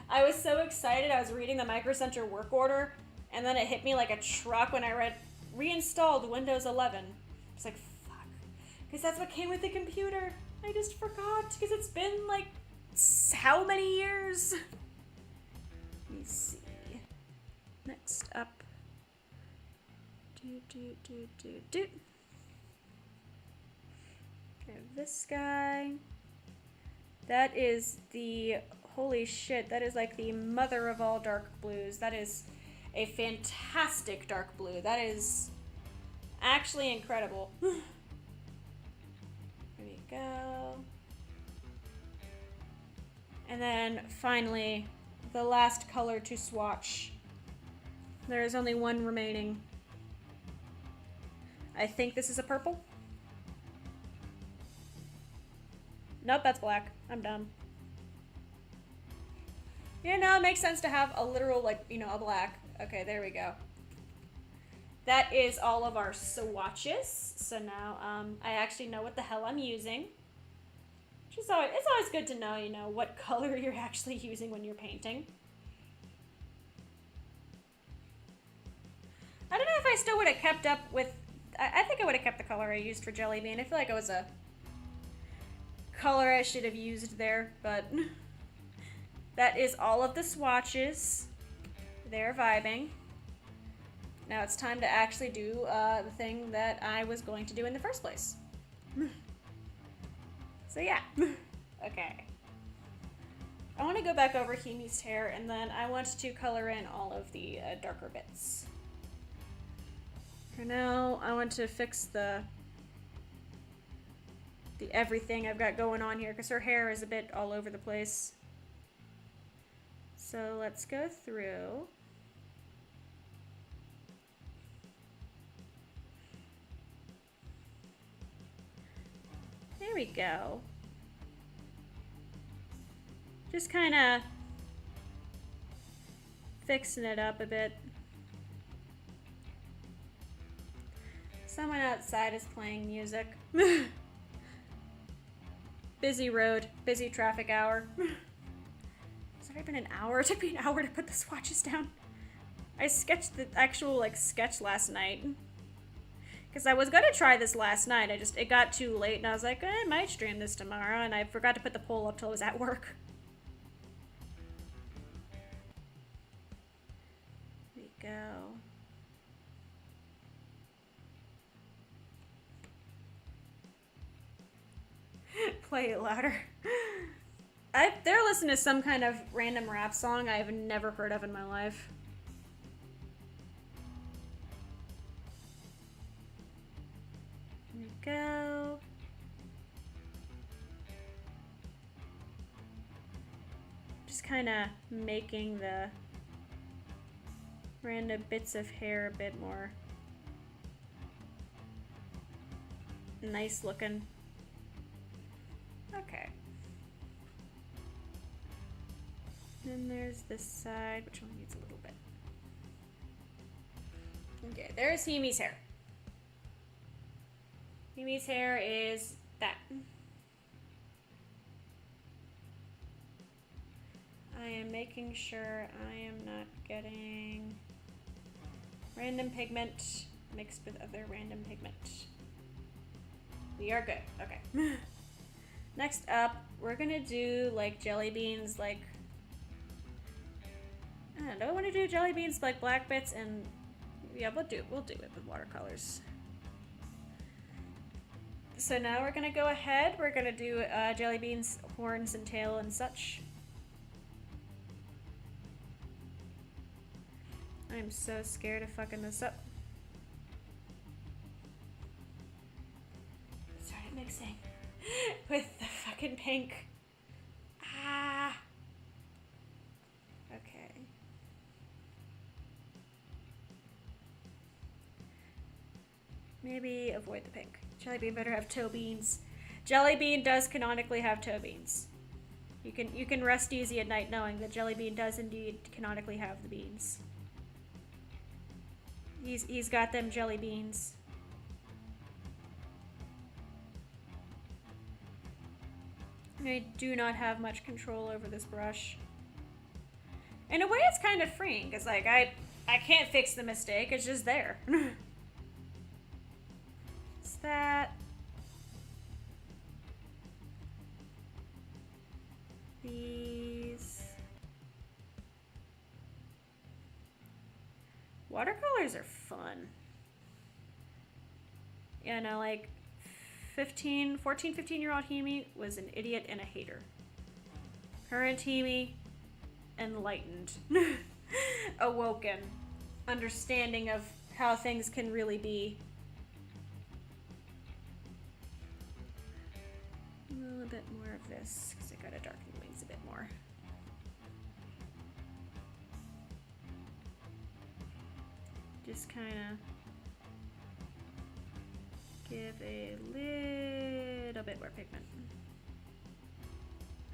I was so excited. I was reading the Micro Center work order, and then it hit me like a truck when I read reinstalled Windows 11. It's like, fuck. Because that's what came with the computer. I just forgot, because it's been like how many years? Let me see. Next up. Okay, this guy. That is the, holy shit, that is like the mother of all dark blues. That is a fantastic dark blue. That is actually incredible. There we go. And then finally, the last color to swatch. There is only one remaining. I think this is a purple. Nope, that's black. I'm dumb. Yeah, no, it makes sense to have a literal, like, you know, a black. Okay, there we go. That is all of our swatches. So now, I actually know what the hell I'm using. Which is always, it's always good to know, you know, what color you're actually using when you're painting. I don't know if I still would have kept up with, I think I would have kept the color I used for Jelly Bean. I feel like it was a color I should have used there, but that is all of the swatches. They're vibing. Now it's time to actually do the thing that I was going to do in the first place. So yeah. Okay. I want to go back over Himi's hair, and then I want to color in all of the darker bits. For now, I want to fix the everything I've got going on here, because her hair is a bit all over the place. So let's go through. There we go. Just kind of fixing it up a bit. Someone outside is playing music. Busy road, busy traffic hour. Has it been an hour? It took me an hour to put the swatches down. I sketched the actual, like, sketch last night. Because I was gonna try this last night, it got too late, and I was like, I might stream this tomorrow, and I forgot to put the poll up till I was at work. There we go. Play it louder. They're listening to some kind of random rap song I've never heard of in my life. Here we go. Just kind of making the random bits of hair a bit more nice looking. Okay. Then there's this side, which one needs a little bit. Okay, there's Himi's hair. Himi's hair is that. I am making sure I am not getting random pigment mixed with other random pigment. We are good. Okay. Next up, we're gonna do like Jelly Beans, like, I don't know, I want to do Jelly Beans like black bits, and yeah, we'll do it with watercolors. So now we're gonna go ahead, we're gonna do Jelly Beans horns and tail and such. I'm so scared of fucking this up. Started mixing with the fucking pink. Ah. Okay. Maybe avoid the pink. Jelly Bean better have toe beans. Jelly Bean does canonically have toe beans. You can rest easy at night knowing that Jelly Bean does indeed canonically have the beans. He's got them jelly beans. I do not have much control over this brush. In a way, it's kind of freeing, because, like, I can't fix the mistake. It's just there. What's that? These... Watercolors are fun. Yeah, no, like, 15-year-old Himi was an idiot and a hater. Current Himi, enlightened. Awoken. Understanding of how things can really be. A little bit more of this, because I gotta darken the wings a bit more. Just kind of give a little bit more pigment.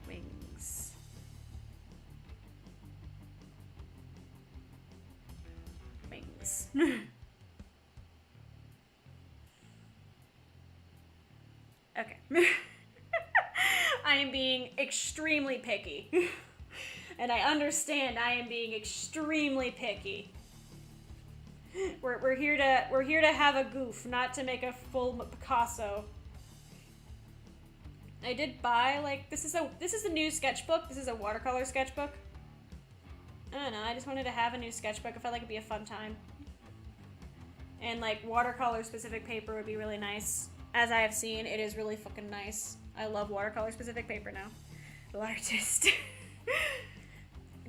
Wings. Wings. Okay. I am being extremely picky. And I understand I am being extremely picky. We're here to have a goof, not to make a full Picasso. I did buy, like, this is a new sketchbook. This is a watercolor sketchbook. I don't know, I just wanted to have a new sketchbook. I felt like it'd be a fun time. And, like, watercolor specific paper would be really nice. As I have seen, it is really fucking nice. I love watercolor specific paper now. Little artist.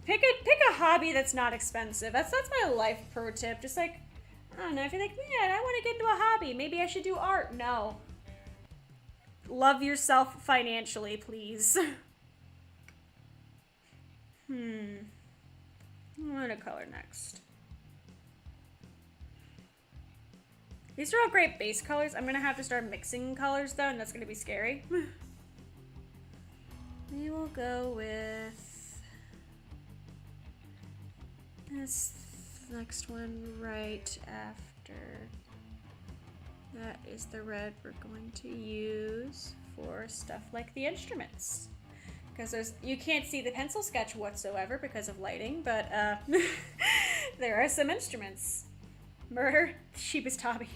Pick a hobby that's not expensive. That's my life pro tip. Just like, I don't know, if you're like, man, I want to get into a hobby. Maybe I should do art. No. Love yourself financially, please. I'm gonna color next. These are all great base colors. I'm gonna have to start mixing colors though, and that's gonna be scary. We will go with this next one right after. That is the red we're going to use for stuff like the instruments. Because you can't see the pencil sketch whatsoever because of lighting, but there are some instruments. Murder, the cheapest hobby.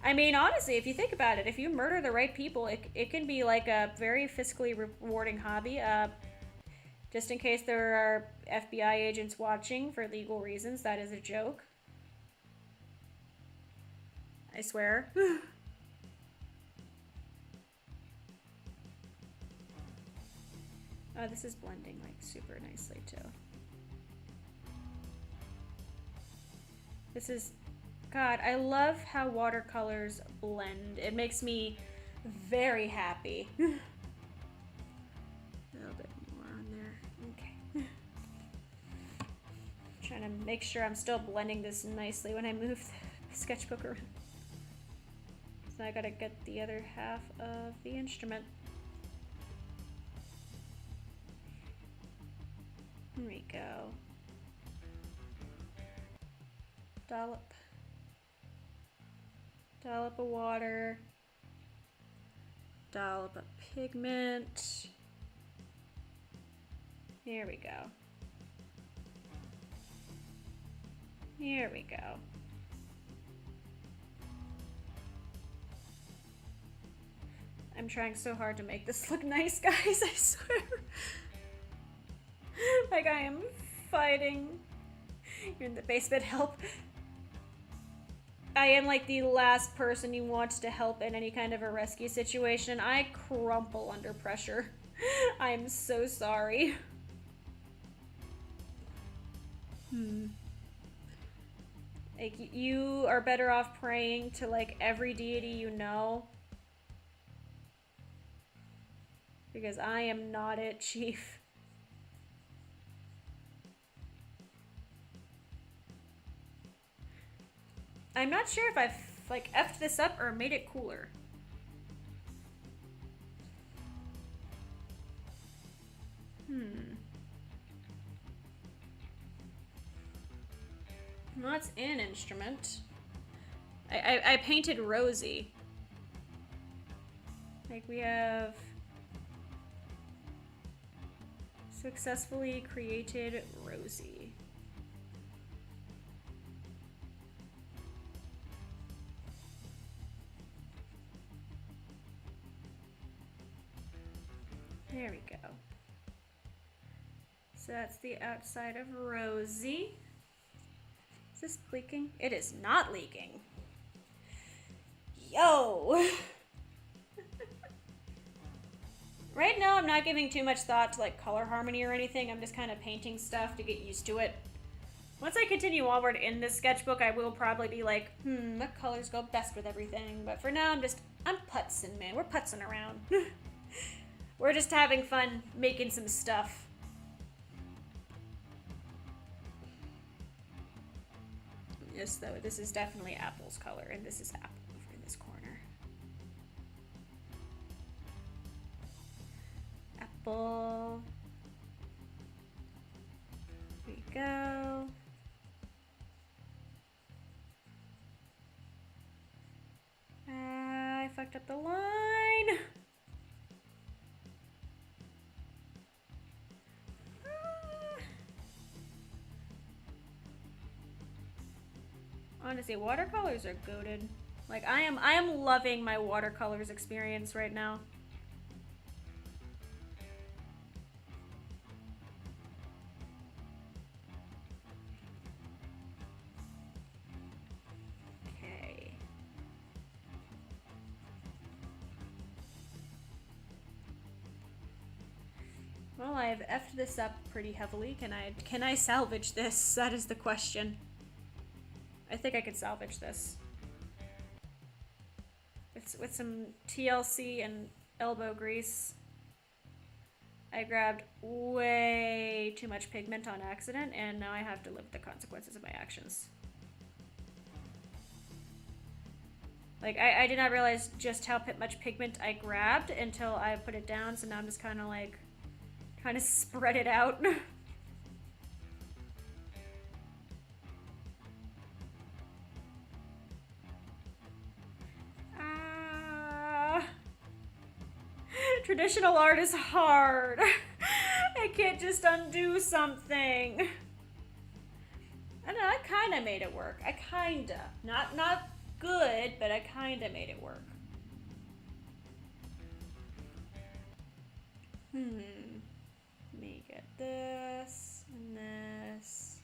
I mean, honestly, if you think about it, if you murder the right people, it can be like a very fiscally rewarding hobby. Just in case there are FBI agents watching for legal reasons, that is a joke. I swear. Oh, this is blending like super nicely too. This is, God, I love how watercolors blend. It makes me very happy. A little bit more on there. Okay. Trying to make sure I'm still blending this nicely when I move the sketchbook around. So I gotta get the other half of the instrument. Here we go. Dollop. Dollop of water. Dollop of pigment. Here we go. Here we go. I'm trying so hard to make this look nice, guys, I swear. Like I am fighting. You're in the basement, help. I am like the last person you want to help in any kind of a rescue situation. I crumple under pressure. I'm so sorry. Like, you are better off praying to like every deity you know. Because I am not it, Chief. I'm not sure if I've like effed this up or made it cooler. Well, that's an instrument. I painted Rosie. Like we have Successfully created Rosie. There we go. So that's the outside of Rosie. Is this leaking? It is not leaking. Yo! Right now I'm not giving too much thought to like color harmony or anything. I'm just kind of painting stuff to get used to it. Once I continue onward in this sketchbook, I will probably be like, what colors go best with everything? But for now, I'm putzing, man. We're putzing around. We're just having fun making some stuff. Yes, though, this is definitely Apple's color, and this is Apple over in this corner. Apple. Here we go. I fucked up the line. Honestly, watercolors are goated. Like I am loving my watercolors experience right now. Okay. Well, I've effed this up pretty heavily. Can I salvage this? That is the question. I think I could salvage this. With some TLC and elbow grease. I grabbed way too much pigment on accident, and now I have to live with the consequences of my actions. Like, I did not realize just how much pigment I grabbed until I put it down, so now I'm just kind of like, trying to spread it out. Traditional art is hard. I can't just undo something. I don't know, I kind of made it work. I kinda. Not good, but I kind of made it work. Let me get this and this.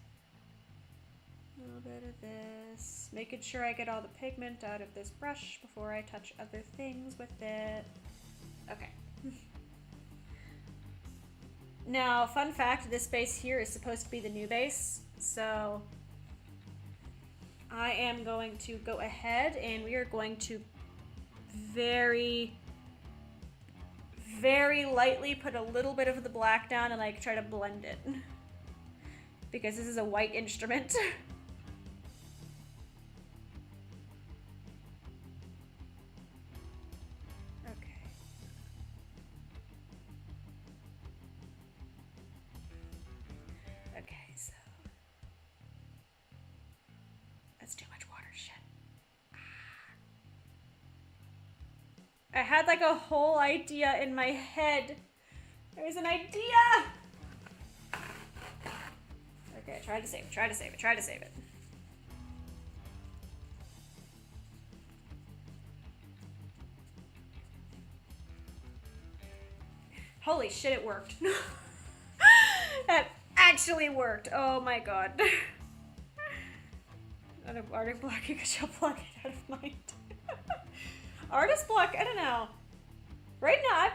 A little bit of this. Making sure I get all the pigment out of this brush before I touch other things with it. Okay. Now, fun fact, this base here is supposed to be the new base, so I am going to go ahead and we are going to very, very lightly put a little bit of the black down and like try to blend it, because this is a white instrument. I had like a whole idea in my head. There's an idea! Okay, try to save it, try to save it, try to save it. Holy shit, it worked. That actually worked. Oh my god. Out of artist block, you could block it out of mind. Artist block, I don't know. Right now,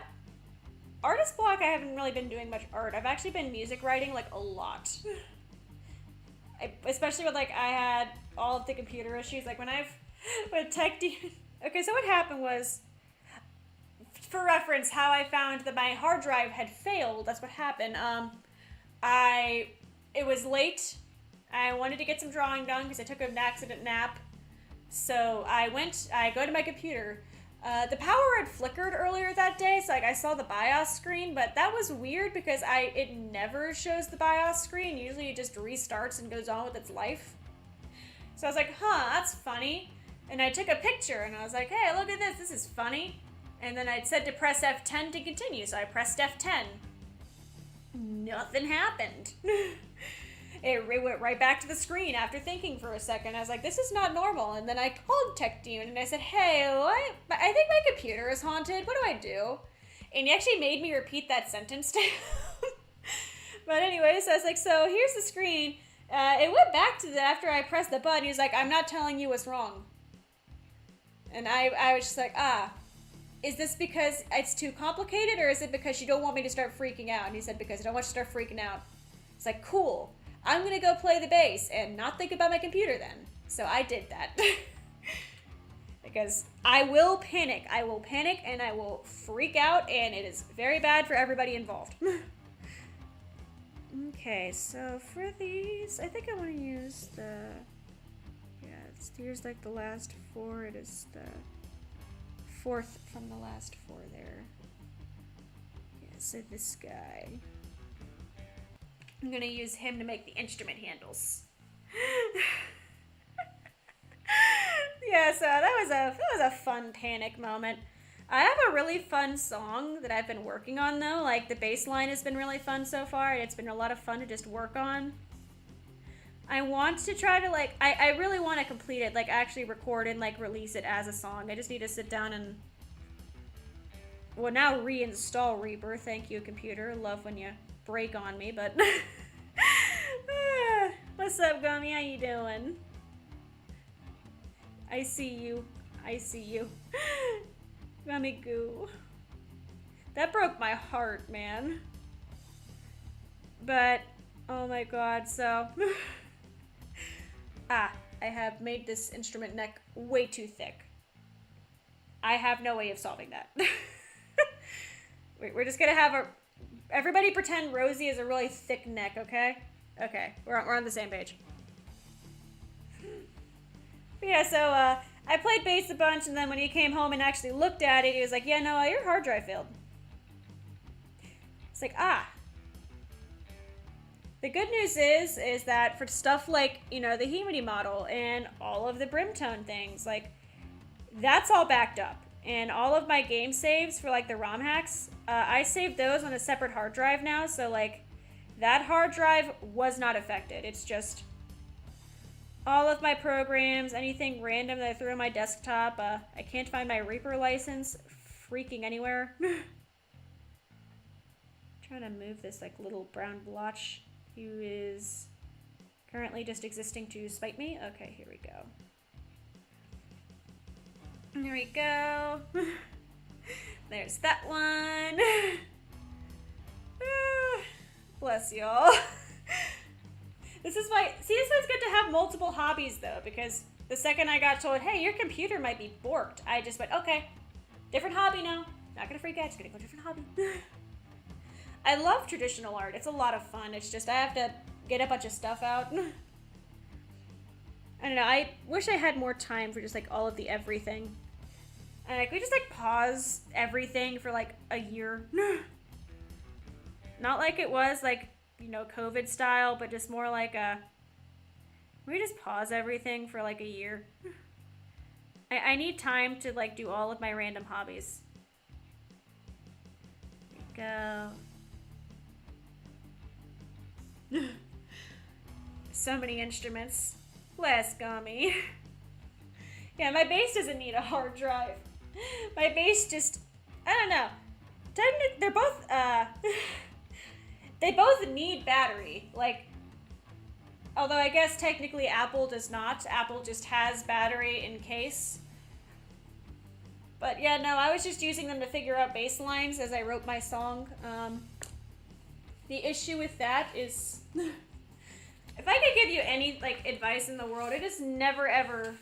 artist block, I haven't really been doing much art. I've actually been music writing like a lot. Especially with like, I had all of the computer issues. Like when with Tech D. Okay, so what happened was, for reference, how I found that my hard drive had failed. That's what happened. It was late. I wanted to get some drawing done because I took an accident nap. So I go to my computer. The power had flickered earlier that day, so like I saw the BIOS screen, but that was weird because it never shows the BIOS screen. Usually it just restarts and goes on with its life. So I was like, huh, that's funny. And I took a picture and I was like, hey, look at this is funny. And then I said to press F10 to continue, so I pressed F10. nothing happened. It went right back to the screen after thinking for a second. I was like, this is not normal. And then I called Tech Demon and I said, hey, I think my computer is haunted. What do I do? And he actually made me repeat that sentence to him. But anyways, I was like, so here's the screen. It went back to after I pressed the button. He was like, I'm not telling you what's wrong. And I was just like, is this because it's too complicated, or is it because you don't want me to start freaking out? And he said, because I don't want you to start freaking out. It's like, cool. I'm going to go play the bass and not think about my computer then. So I did that. Because I will panic. I will panic and I will freak out, and it is very bad for everybody involved. Okay, so for these, I think I want to use the... Yeah, here's like the last 4. It is the 4th from the last 4 there. Yeah, so this guy. I'm gonna use him to make the instrument handles. Yeah, so that was a fun panic moment. I have a really fun song that I've been working on though. Like the bass line has been really fun so far, and it's been a lot of fun to just work on. I want to try to like, I really want to complete it, like actually record and like release it as a song. I just need to sit down and, well, now reinstall Reaper. Thank you, computer. Love when you break on me, but what's up, Gummy? How you doing? I see you. I see you. Gummy goo. That broke my heart, man. But, oh my god, so... I have made this instrument neck way too thick. I have no way of solving that. We're just gonna have everybody pretend Rosie is a really thick neck, okay? Okay, we're on the same page. But yeah, so I played bass a bunch, and then when he came home and actually looked at it, he was like, yeah, no, your hard drive failed. It's like, The good news is that for stuff like, you know, the Himari model and all of the BRIMTONE things, like, that's all backed up. And all of my game saves for, like, the ROM hacks, I saved those on a separate hard drive now, so, like, that hard drive was not affected. It's just all of my programs, anything random that I threw on my desktop. I can't find my Reaper license freaking anywhere. Trying to move this, like, little brown blotch who is currently just existing to spite me. Okay, here we go. There we go. There's that one. Bless y'all. This is why it's good to have multiple hobbies though, because the second I got told, hey, your computer might be borked, I just went, okay, different hobby now. Not gonna freak out, just gonna go different hobby. I love traditional art. It's a lot of fun. It's just I have to get a bunch of stuff out. I don't know. I wish I had more time for just like all of the everything. And like we just like pause everything for like a year. Not like it was like, you know, COVID style, but just more like we just pause everything for like a year. I need time to like do all of my random hobbies. There we go. So many instruments. Bless Gummy. Yeah, my bass doesn't need a hard drive. My bass just, I don't know. They're both, they both need battery. Like, although I guess technically Apple does not. Apple just has battery in case. But yeah, no, I was just using them to figure out bass lines as I wrote my song. The issue with that is, if I could give you any like advice in the world, it is never ever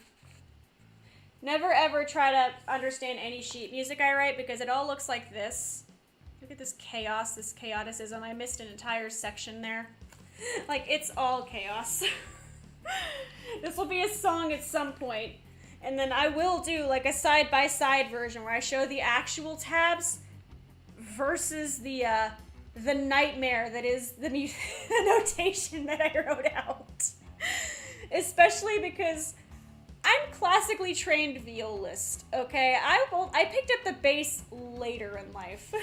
try to understand any sheet music I write, because it all looks like this. Look at this chaos, this chaoticism. I missed an entire section there. Like, it's all chaos. This will be a song at some point. And then I will do like a side-by-side version where I show the actual tabs versus the nightmare that is the notation that I wrote out. Especially because I'm classically trained violist, okay? I picked up the bass later in life.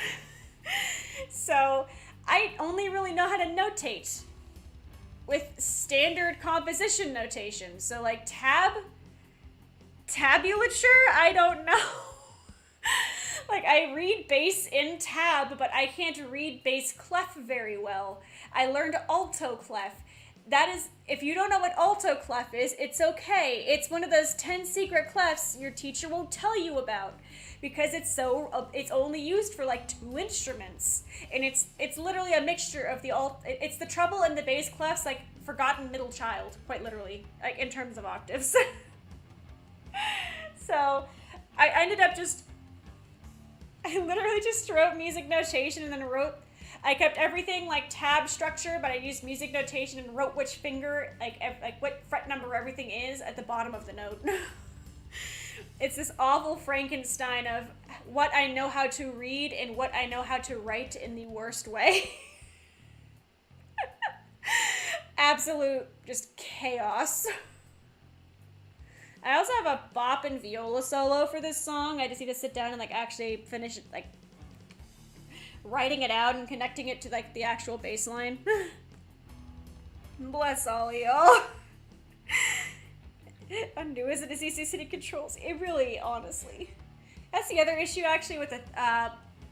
So I only really know how to notate with standard composition notation. So like tabulature, I don't know. Like, I read bass in tab, but I can't read bass clef very well. I learned alto clef. That is, if you don't know what alto clef is, it's okay. It's one of those 10 secret clefs your teacher won't tell you about, because it's only used for like 2 instruments, and it's literally a mixture of it's the treble and the bass clefs, like forgotten middle child, quite literally, like in terms of octaves. So I literally just wrote music notation and then I kept everything like tab structure, but I used music notation and wrote which finger, like what fret number everything is at the bottom of the note. It's this awful Frankenstein of what I know how to read and what I know how to write in the worst way. Absolute just chaos. I also have a bop and viola solo for this song. I just need to sit down and like actually finish it, like writing it out and connecting it to like the actual bass line. Bless all y'all. Undo is it as easy city controls. It really, honestly. That's the other issue actually with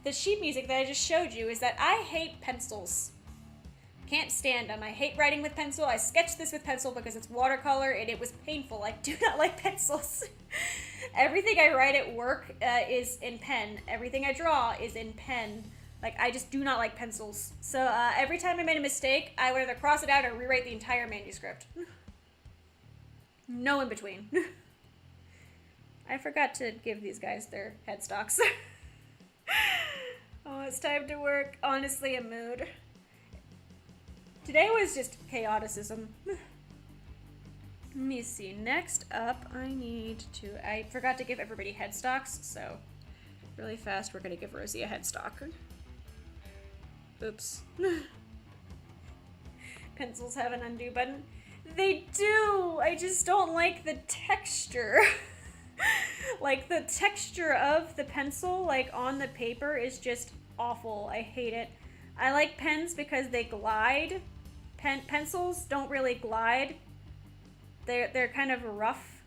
the sheet music that I just showed you, is that I hate pencils. Can't stand them. I hate writing with pencil. I sketched this with pencil because it's watercolor and it was painful. I do not like pencils. Everything I write at work is in pen. Everything I draw is in pen. Like, I just do not like pencils. So every time I made a mistake, I would either cross it out or rewrite the entire manuscript. No in between. I forgot to give these guys their headstocks. Oh, it's time to work. Honestly, a mood. Today was just chaoticism. Let me see. Next up, I forgot to give everybody headstocks, so really fast we're going to give Rosie a headstock. Oops. Pencils have an undo button. They do! I just don't like the texture. Like, the texture of the pencil, like, on the paper is just awful. I hate it. I like pens because they glide. Pencils don't really glide. They're kind of rough.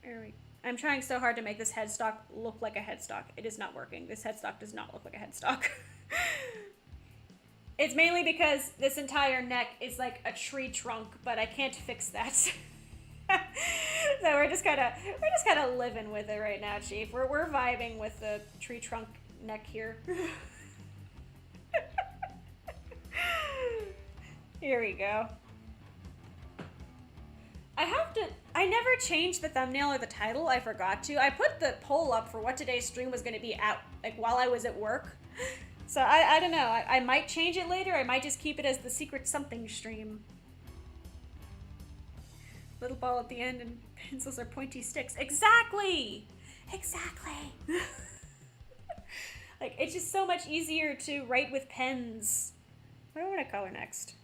There we go. I'm trying so hard to make this headstock look like a headstock. It is not working. This headstock does not look like a headstock. It's mainly because this entire neck is like a tree trunk, but I can't fix that. So we're just kind of living with it right now, Chief. We're vibing with the tree trunk neck here. Here we go. I never changed the thumbnail or the title. I forgot to. I put the poll up for what today's stream was going to be out, like, while I was at work. So I don't know. I might change it later. I might just keep it as the secret something stream. Little ball at the end and pencils are pointy sticks. Exactly! Exactly! Like, it's just so much easier to write with pens. What do I want to color next?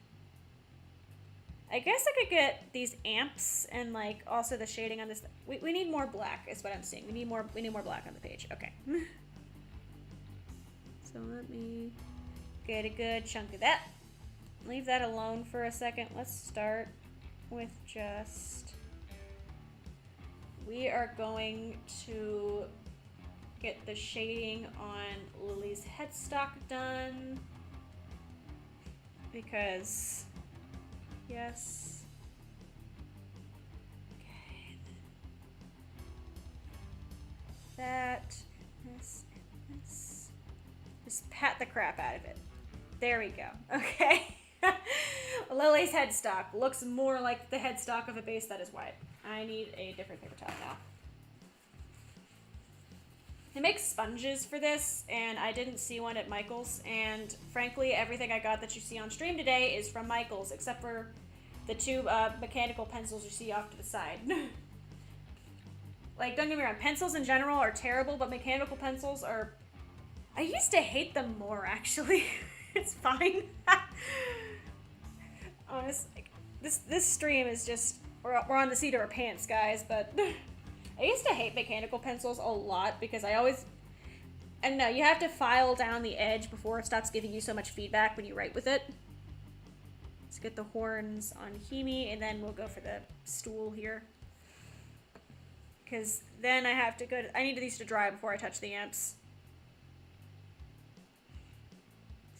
I guess I could get these amps and like also the shading on this. We need more black is what I'm seeing. We need more black on the page. Okay. So let me get a good chunk of that. Leave that alone for a second. Let's start with we are going to get the shading on Lily's headstock done because yes. Okay. That, this, and this. Just pat the crap out of it. There we go. Okay. Lily's headstock looks more like the headstock of a base that is white. I need a different paper towel now. They make sponges for this, and I didn't see one at Michael's, and frankly, everything I got that you see on stream today is from Michael's, except for the 2 mechanical pencils you see off to the side. Like, don't get me wrong, pencils in general are terrible, but mechanical pencils are... I used to hate them more, actually. It's fine. Honestly, this stream is just... We're on the seat of our pants, guys, but... I used to hate mechanical pencils a lot because I And no, you have to file down the edge before it stops giving you so much feedback when you write with it. Let's get the horns on Himi, and then we'll go for the stool here. Because then I have to go to, I need these to dry before I touch the amps.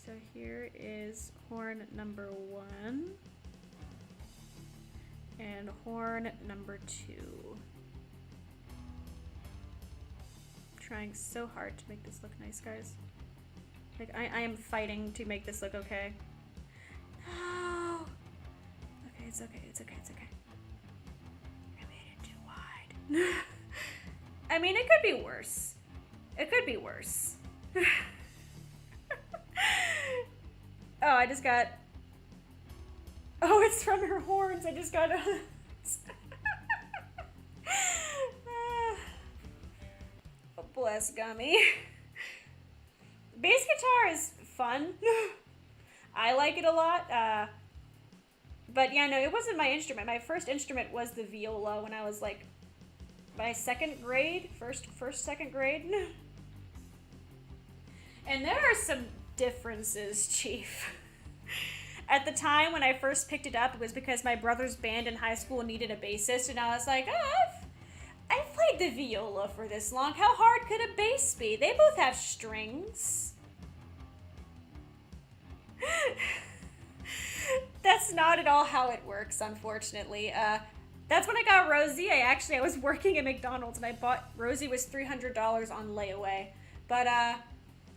So here is horn number 1 and horn number 2. I'm trying so hard to make this look nice, guys. Like, I am fighting to make this look okay. No! Okay, it's okay, it's okay, it's okay. I made it too wide. I mean, it could be worse. It could be worse. Oh, I just got... Oh, it's from her horns. I just got... Oh, bless Gummy. Bass guitar is fun. I like it a lot. But yeah, no, it wasn't my instrument. My first instrument was the viola when I was like my second grade, second grade. And there are some differences, Chief. At the time when I first picked it up, it was because my brother's band in high school needed a bassist, and I was like, oh, I've played the viola for this long. How hard could a bass be? They both have strings. That's not at all how it works, unfortunately. That's when I got Rosie. I was working at McDonald's, and I bought, Rosie was $300 on layaway. But,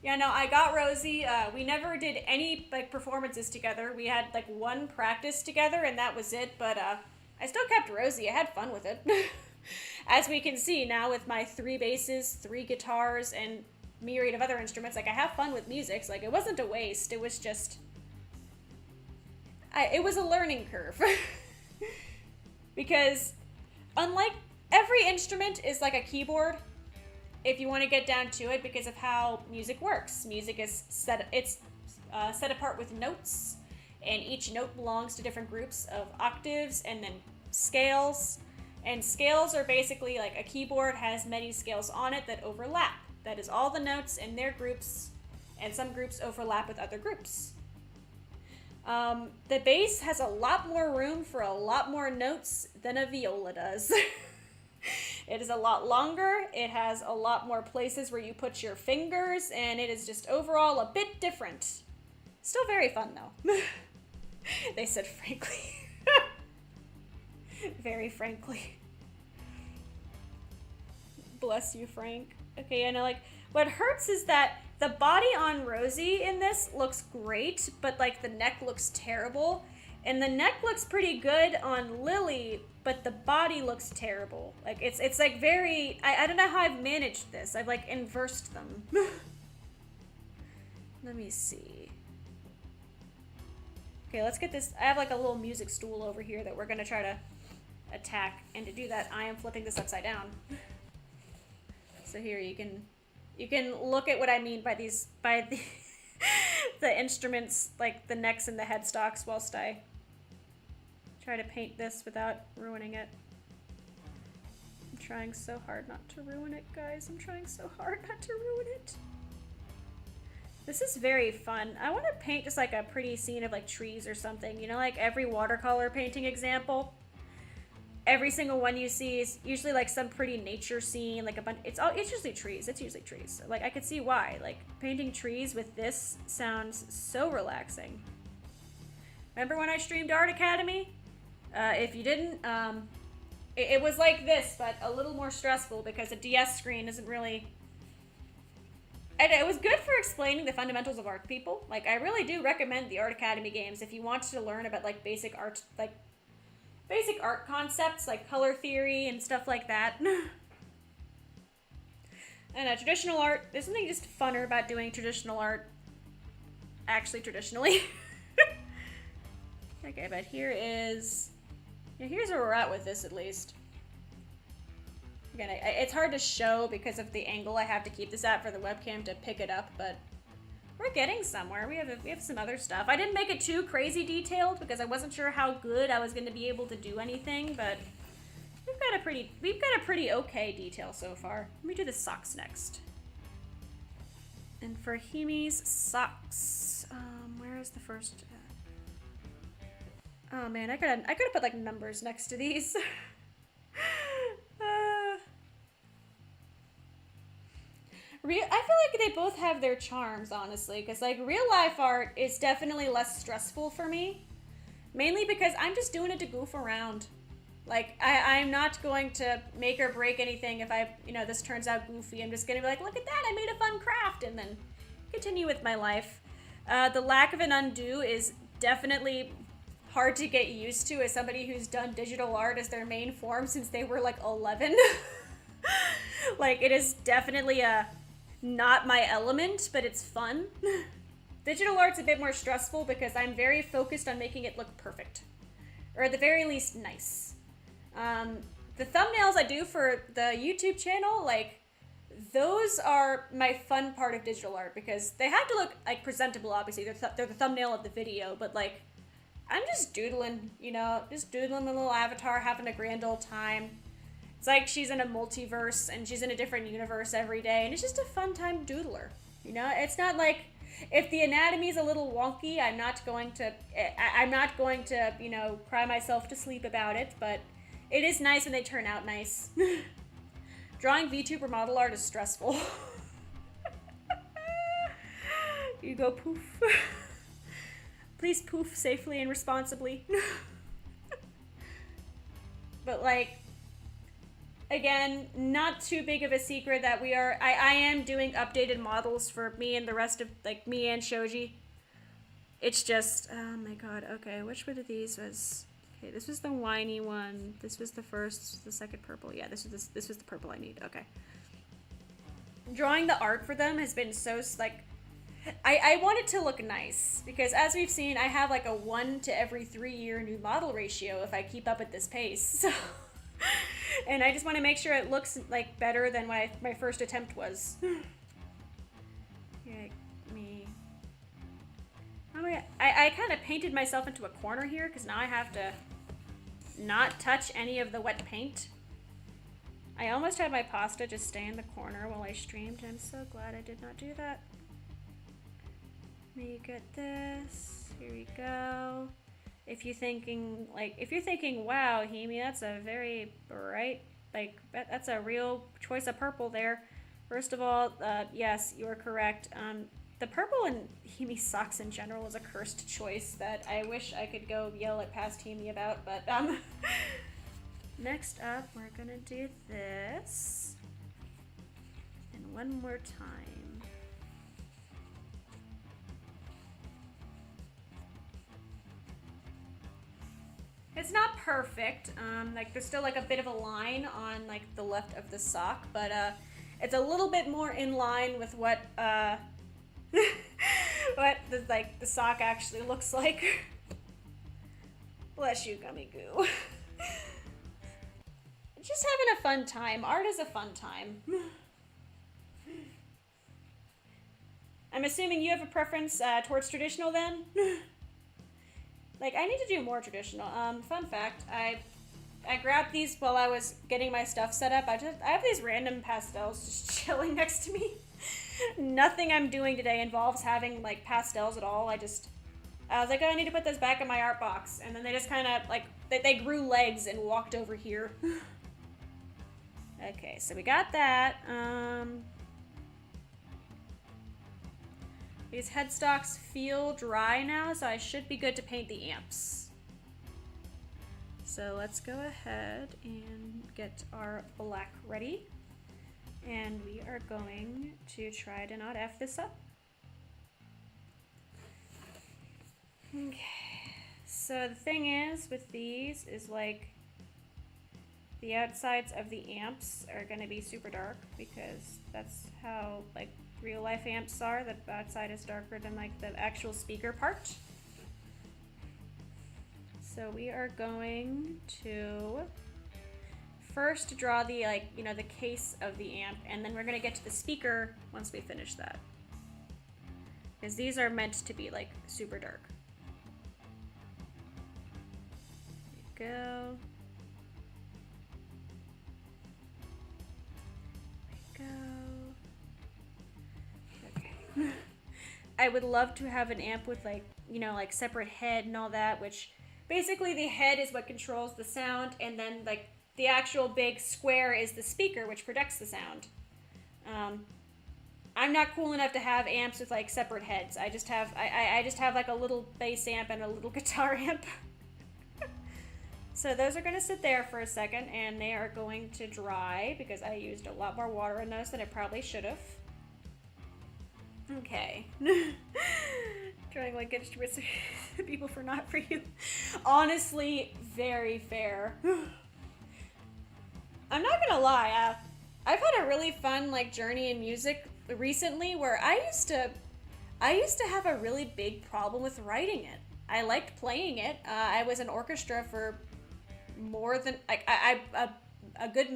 yeah, no, I got Rosie. We never did any, like, performances together. We had, like, one practice together, and that was it. But, I still kept Rosie. I had fun with it. As we can see now with my 3 basses, 3 guitars, and myriad of other instruments, like, I have fun with music. So, like, it wasn't a waste. It was just... it was a learning curve. Because, unlike... Every instrument is like a keyboard, if you want to get down to it, because of how music works. Music is set apart with notes, and each note belongs to different groups of octaves and then scales. And scales are basically like a keyboard has many scales on it that overlap. That is all the notes in their groups, and some groups overlap with other groups. The bass has a lot more room for a lot more notes than a viola does. It is a lot longer, it has a lot more places where you put your fingers, and it is just overall a bit different. Still very fun, though. They said frankly. Very frankly. Bless you, Frank. Okay, I know, like, what hurts is that the body on Rosie in this looks great, but, like, the neck looks terrible. And the neck looks pretty good on Lily, but the body looks terrible. Like, it's like very... I don't know how I've managed this. I've, like, inversed them. Let me see. Okay, let's get this... I have, like, a little music stool over here that we're going to try to attack. And to do that, I am flipping this upside down. So here, you can look at what I mean by these... by the instruments, like the necks and the headstocks, whilst I try to paint this without ruining it. I'm trying so hard not to ruin it, guys. I'm trying so hard not to ruin it. This is very fun. I want to paint just like a pretty scene of like trees or something. You know, like every watercolor painting example. Every single one you see is usually like some pretty nature scene, like a bunch. It's usually trees. It's usually trees. Like I could see why. Like painting trees with this sounds so relaxing. Remember when I streamed Art Academy? If you didn't, it was like this, but a little more stressful because a DS screen isn't really. And it was good for explaining the fundamentals of art to people. Like I really do recommend the Art Academy games if you want to learn about like basic art, like. Basic art concepts like color theory and stuff like that. And traditional art, there's something just funner about doing traditional art actually traditionally. Okay, but here's where we're at with this at least. Again, it's hard to show because of the angle I have to keep this at for the webcam to pick it up, but we're getting somewhere. We have some other stuff. I didn't make it too crazy detailed because I wasn't sure how good I was going to be able to do anything, but we've got a pretty okay detail so far. Let me do the socks next. And for Himi's socks, where is the first? Oh man, I could have put like numbers next to these. I feel like they both have their charms, honestly, because like real life art is definitely less stressful for me, mainly because I'm just doing it to goof around. Like I'm not going to make or break anything if this turns out goofy. I'm just gonna be like, look at that, I made a fun craft, and then continue with my life. The lack of an undo is definitely hard to get used to as somebody who's done digital art as their main form since they were like 11. Like it is definitely not my element, but it's fun. Digital art's a bit more stressful because I'm very focused on making it look perfect, or at the very least nice. The thumbnails I do for the YouTube channel, like those are my fun part of digital art because they have to look like presentable. Obviously, they're the thumbnail of the video, but like I'm just doodling, just doodling a little avatar, having a grand old time. It's like she's in a multiverse and she's in a different universe every day, and it's just a fun time doodler. It's not like if the anatomy's a little wonky, I'm not going to cry myself to sleep about it, but it is nice when they turn out nice. Drawing VTube or model art is stressful. You go poof. Please poof safely and responsibly. But like, again, not too big of a secret that I am doing updated models for me and the rest of, like, me and Shoji. It's just, oh my god, okay, which one of these was, okay, this was the whiny one, this was the first, the second purple, yeah, this was the purple I need, okay. Drawing the art for them has been so, like, I want it to look nice, because as we've seen, I have like a 1 to every 3 year new model ratio if I keep up at this pace, so... And I just want to make sure it looks like better than my first attempt was. I kind of painted myself into a corner here because now I have to not touch any of the wet paint. I almost had my pasta just stay in the corner while I streamed. I'm so glad I did not do that. Let me get this. Here we go. If you're thinking, wow, Himi, that's a very bright, like, that's a real choice of purple there. First of all, yes, you are correct. The purple in Himi's socks in general is a cursed choice that I wish I could go yell at past Himi about, but, next up, we're gonna do this. And one more time. It's not perfect, like there's still like a bit of a line on like the left of the sock, but it's a little bit more in line with what what the sock actually looks like. Bless you, Gummy Goo. Just having a fun time. Art is a fun time. I'm assuming you have a preference towards traditional then? Like, I need to do more traditional. Fun fact, I grabbed these while I was getting my stuff set up. I have these random pastels just chilling next to me. Nothing I'm doing today involves having, like, pastels at all. I was like, oh, I need to put this back in my art box. And then they just kind of, like, they grew legs and walked over here. Okay, so we got that. These headstocks feel dry now, so I should be good to paint the amps. So let's go ahead and get our black ready. And we are going to try to not F this up. Okay, so the thing is with these is like the outsides of the amps are going to be super dark because that's how like real life amps are. The outside is darker than like the actual speaker part. So we are going to first draw the the case of the amp, and then we're going to get to the speaker once we finish that. Because these are meant to be like super dark. There we go. There we go. Okay. I would love to have an amp with like, you know, like separate head and all that, which basically the head is what controls the sound, and then like the actual big square is the speaker, which projects the sound. I'm not cool enough to have amps with like separate heads. I just have like a little bass amp and a little guitar amp. So those are going to sit there for a second, and they are going to dry because I used a lot more water in those than I probably should have. Okay. Trying like instruments people for not for you. Honestly, very fair. I'm not gonna lie, I've had a really fun like journey in music recently where I used to have a really big problem with writing it. I liked playing it. I was in orchestra for more than like a good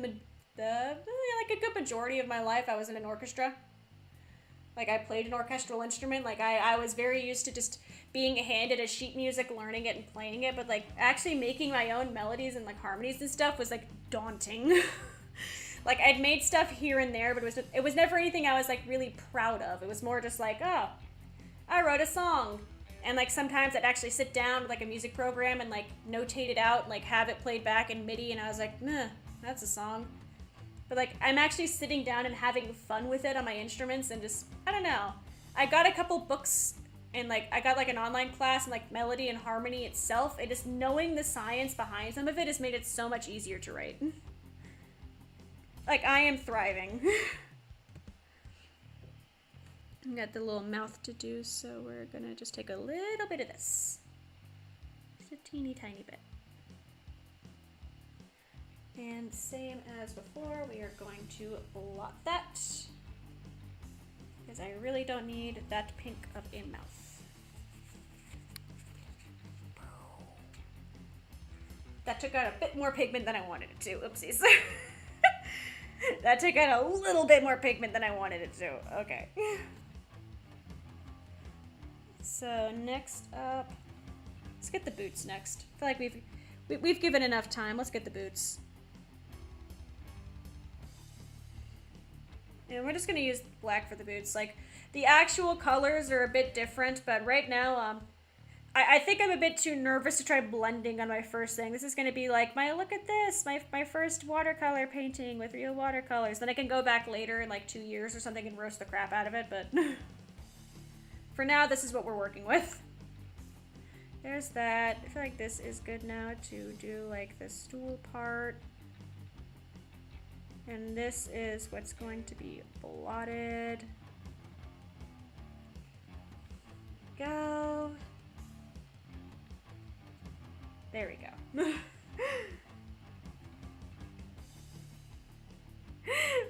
majority of my life. I was in an orchestra. Like I played an orchestral instrument. Like I was very used to just being handed a sheet music, learning it and playing it, but like actually making my own melodies and like harmonies and stuff was like daunting. Like I'd made stuff here and there, but it was never anything I was like really proud of. It was more just like, oh, I wrote a song. And like sometimes I'd actually sit down with like a music program and like notate it out and like have it played back in MIDI, and I was like, meh, that's a song. But like I'm actually sitting down and having fun with it on my instruments, and just, I don't know. I got a couple books, and like I got like an online class in like melody and harmony itself, and just knowing the science behind some of it has made it so much easier to write. Like I am thriving. I got the little mouth to do, so we're gonna just take a little bit of this. Just a teeny tiny bit. And same as before, we are going to blot that, because I really don't need that pink of a mouth. That took out a bit more pigment than I wanted it to. Oopsies. That took out a little bit more pigment than I wanted it to. Okay. So next up, let's get the boots next. I feel like we've given enough time. Let's get the boots. And we're just gonna use black for the boots. Like the actual colors are a bit different, but right now, I think I'm a bit too nervous to try blending on my first thing. This is gonna be like look at this, my first watercolor painting with real watercolors. Then I can go back later in like 2 years or something and roast the crap out of it, but for now, this is what we're working with. There's that. I feel like this is good now to do like the stool part. And this is what's going to be blotted. Go. There we go.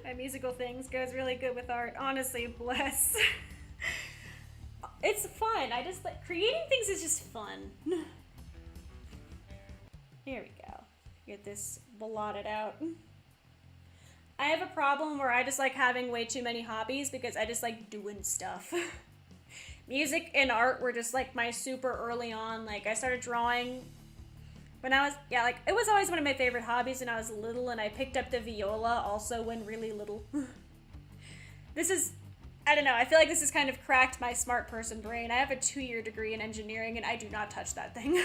My musical things goes really good with art. Honestly, bless. It's fun. I just like creating things is just fun. Here we go. Get this blotted out. I have a problem where I just like having way too many hobbies because I just like doing stuff. Music and art were just like my super early on. Like I started drawing when I was, like it was always one of my favorite hobbies when I was little, and I picked up the viola also when really little. This is, I don't know, I feel like this has kind of cracked my smart person brain. I have a 2-year degree in engineering and I do not touch that thing.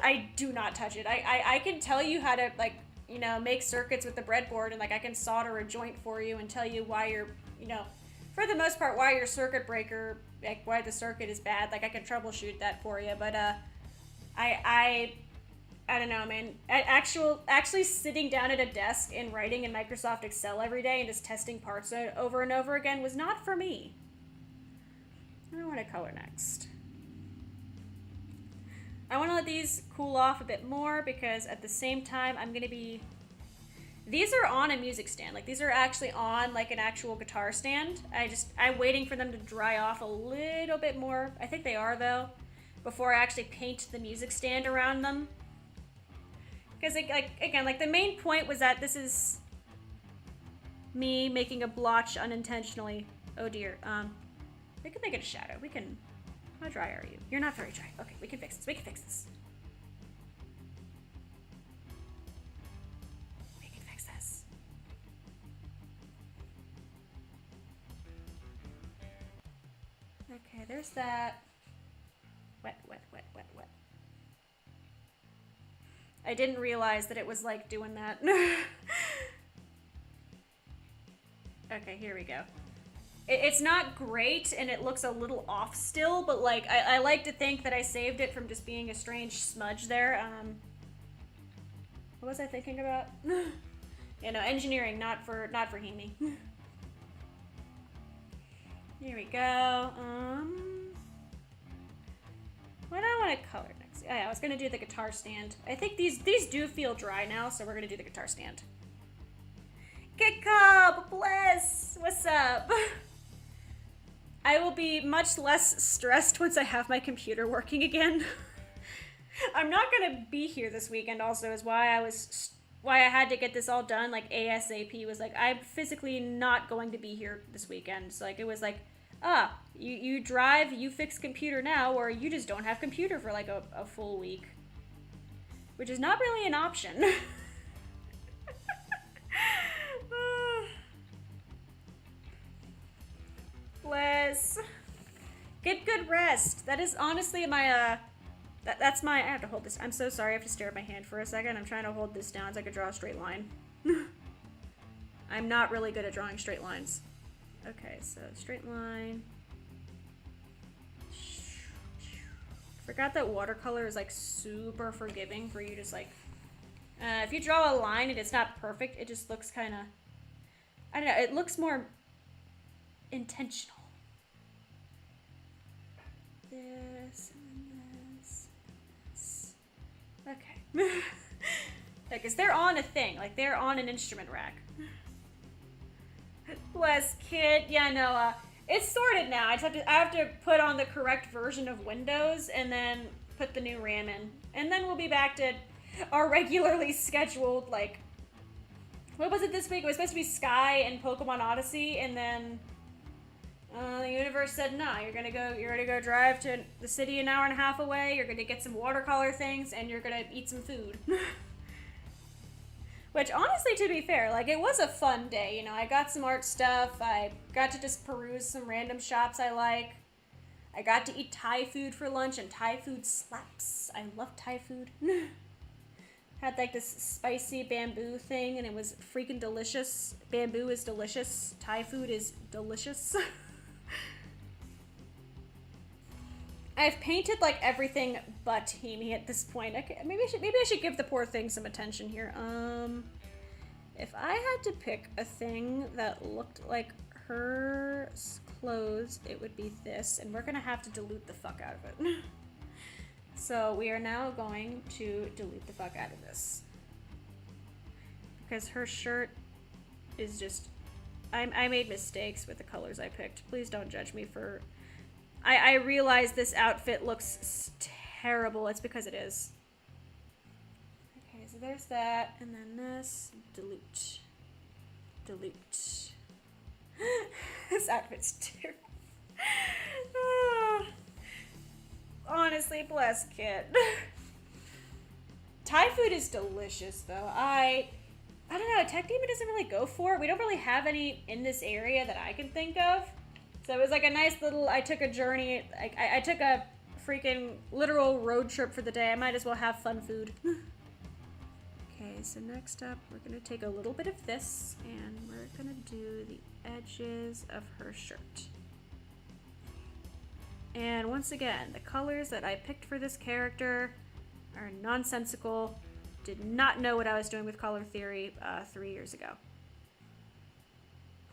I do not touch it. I can tell you how to like, you know, make circuits with the breadboard, and like I can solder a joint for you and tell you why you're, you know, for the most part, why your circuit breaker, like why the circuit is bad. Like I can troubleshoot that for you, but I don't know, man. Actually sitting down at a desk and writing in Microsoft Excel every day and just testing parts over and over again was not for me. I want to color next. I want to let these cool off a bit more because at the same time I'm going to be... These are on a music stand. Like these are actually on like an actual guitar stand. I'm waiting for them to dry off a little bit more. I think they are though, before I actually paint the music stand around them. Because like the main point was that this is me making a blotch unintentionally. Oh dear. We can make it a shadow. We can... How dry are you? You're not very dry. Okay, we can fix this. We can fix this. We can fix this. there's that. Wet, wet, wet, wet, wet. I didn't realize that it was like doing that. Okay, here we go. It's not great and it looks a little off still, but like I like to think that I saved it from just being a strange smudge there. What was I thinking about? You know, engineering, not for Himi. Here we go. What do I want to color next? Oh, yeah, I was gonna do the guitar stand. I think these do feel dry now, so we're gonna do the guitar stand. Kikab, bless. What's up? I will be much less stressed once I have my computer working again. I'm not gonna be here this weekend. Also, is why I had to get this all done like ASAP. Was like I'm physically not going to be here this weekend. So like it was like, you drive, you fix computer now, or you just don't have computer for like a full week, which is not really an option. Bless. Get good rest. That is honestly my that's my. I have to hold this. I'm so sorry. I have to stare at my hand for a second. I'm trying to hold this down so I could draw a straight line. I'm not really good at drawing straight lines. Okay, so straight line. Forgot that watercolor is like super forgiving for you. Just like, if you draw a line and it's not perfect, it just looks kind of. I don't know. It looks more intentional. This and this. Okay. Because they're on a thing. Like, they're on an instrument rack. Bless, kid. Yeah, no, it's sorted now. I have to put on the correct version of Windows and then put the new RAM in. And then we'll be back to our regularly scheduled, like... What was it this week? It was supposed to be Sky and Pokemon Odyssey, and then... the universe said, no, you're gonna go drive to the city an hour and a half away, you're gonna get some watercolor things, and you're gonna eat some food. Which, honestly, to be fair, like, it was a fun day, you know, I got some art stuff, I got to just peruse some random shops I like, I got to eat Thai food for lunch, and Thai food slaps. I love Thai food. Had, like, this spicy bamboo thing, and it was freaking delicious. Bamboo is delicious. Thai food is delicious. I've painted like everything but Himi at this point. Maybe I should give the poor thing some attention here. If I had to pick a thing that looked like her clothes, it would be this, and we're gonna have to dilute the fuck out of it. So we are now going to dilute the fuck out of this, because her shirt is just. I made mistakes with the colors I picked. Please don't judge me for... I realize this outfit looks terrible. It's because it is. Okay, so there's that. And then this. Dilute. Dilute. This outfit's terrible. Honestly, bless kid. Thai food is delicious, though. I don't know, Tech Demon doesn't really go for it. We don't really have any in this area that I can think of. So it was like a nice little, I took a journey, I took a freaking literal road trip for the day. I might as well have fun food. Okay, so next up, we're gonna take a little bit of this, and we're gonna do the edges of her shirt. And once again, the colors that I picked for this character are nonsensical. Did not know what I was doing with color theory 3 years ago.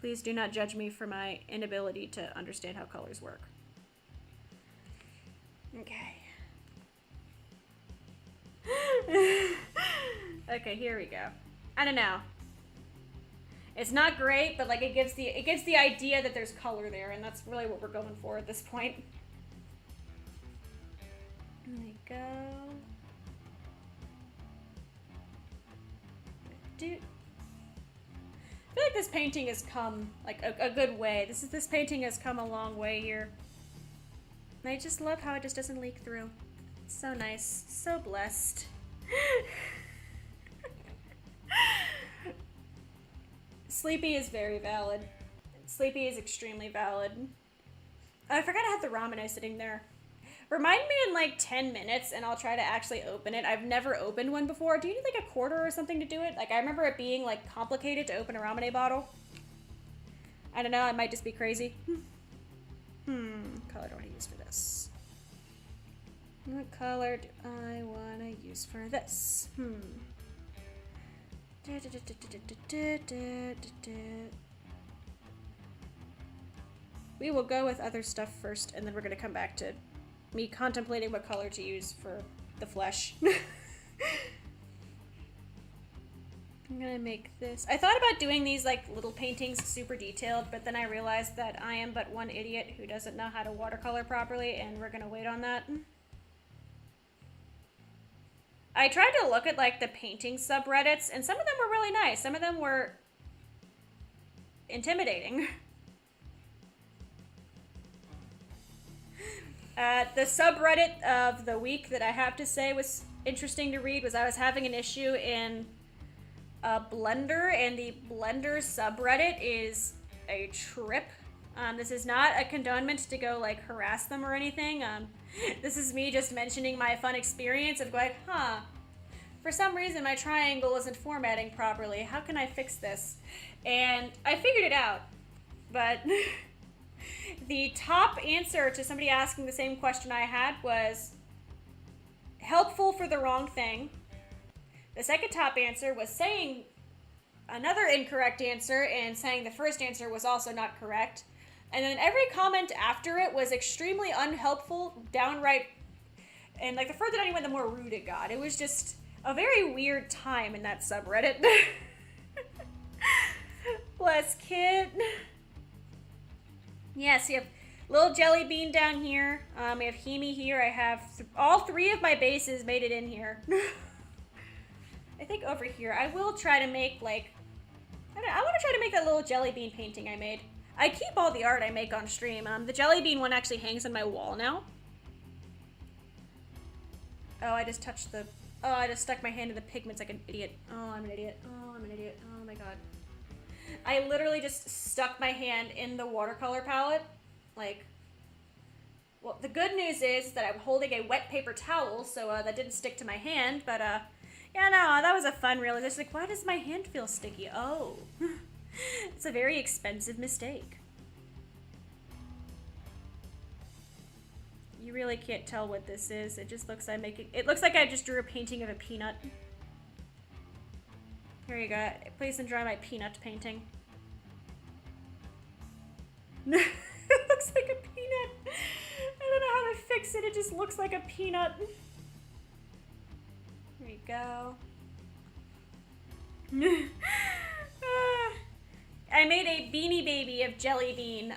Please do not judge me for my inability to understand how colors work. Okay. Okay, here we go. I don't know. It's not great, but like it gives the idea that there's color there, and that's really what we're going for at this point. There we go. Dude, I feel like this painting has come like a good way. This painting has come a long way here. And I just love how it just doesn't leak through. It's so nice, so blessed. Sleepy is very valid. Sleepy is extremely valid. I forgot I had the ramen sitting there. Remind me in like 10 minutes and I'll try to actually open it. I've never opened one before. Do you need like a quarter or something to do it? Like I remember it being like complicated to open a ramen bottle. I don't know, I might just be crazy. Color do I want to use for this? What color do I want to use for this? We will go with other stuff first, and then we're going to come back to me contemplating what color to use for the flesh. I'm gonna make this. I thought about doing these like little paintings super detailed, but then I realized that I am but one idiot who doesn't know how to watercolor properly, and we're gonna wait on that. I tried to look at like the painting subreddits, and some of them were really nice. Some of them were intimidating. The subreddit of the week that I have to say was interesting to read was I was having an issue in Blender, and the Blender subreddit is a trip. This is not a condonement to go like harass them or anything. This is me just mentioning my fun experience of going, for some reason my triangle isn't formatting properly. How can I fix this? And I figured it out, but the top answer to somebody asking the same question I had was helpful for the wrong thing. The second top answer was saying another incorrect answer and saying the first answer was also not correct. And then every comment after it was extremely unhelpful, downright, and like the further down you went, the more rude it got. It was just a very weird time in that subreddit. Bless Kit. Yes, you have little jelly bean down here. We have Himi here. I have all three of my bases made it in here. I think over here, I will try to make like, I want to try to make that little jelly bean painting I made. I keep all the art I make on stream. The jelly bean one actually hangs on my wall now. Oh, I just touched the, oh, I just stuck my hand in the pigments like an idiot. Oh, I'm an idiot. Oh, I'm an idiot. Oh my god. I literally just stuck my hand in the watercolor palette. Like, well, the good news is that I'm holding a wet paper towel, so that didn't stick to my hand, but yeah, no, that was a fun realization. Like, why does my hand feel sticky? Oh, it's a very expensive mistake. You really can't tell what this is. It just looks like it looks like I just drew a painting of a peanut. Here you go. Please enjoy my peanut painting. It looks like a peanut. I don't know how to fix it. It just looks like a peanut. There you go. I made a beanie baby of jelly bean.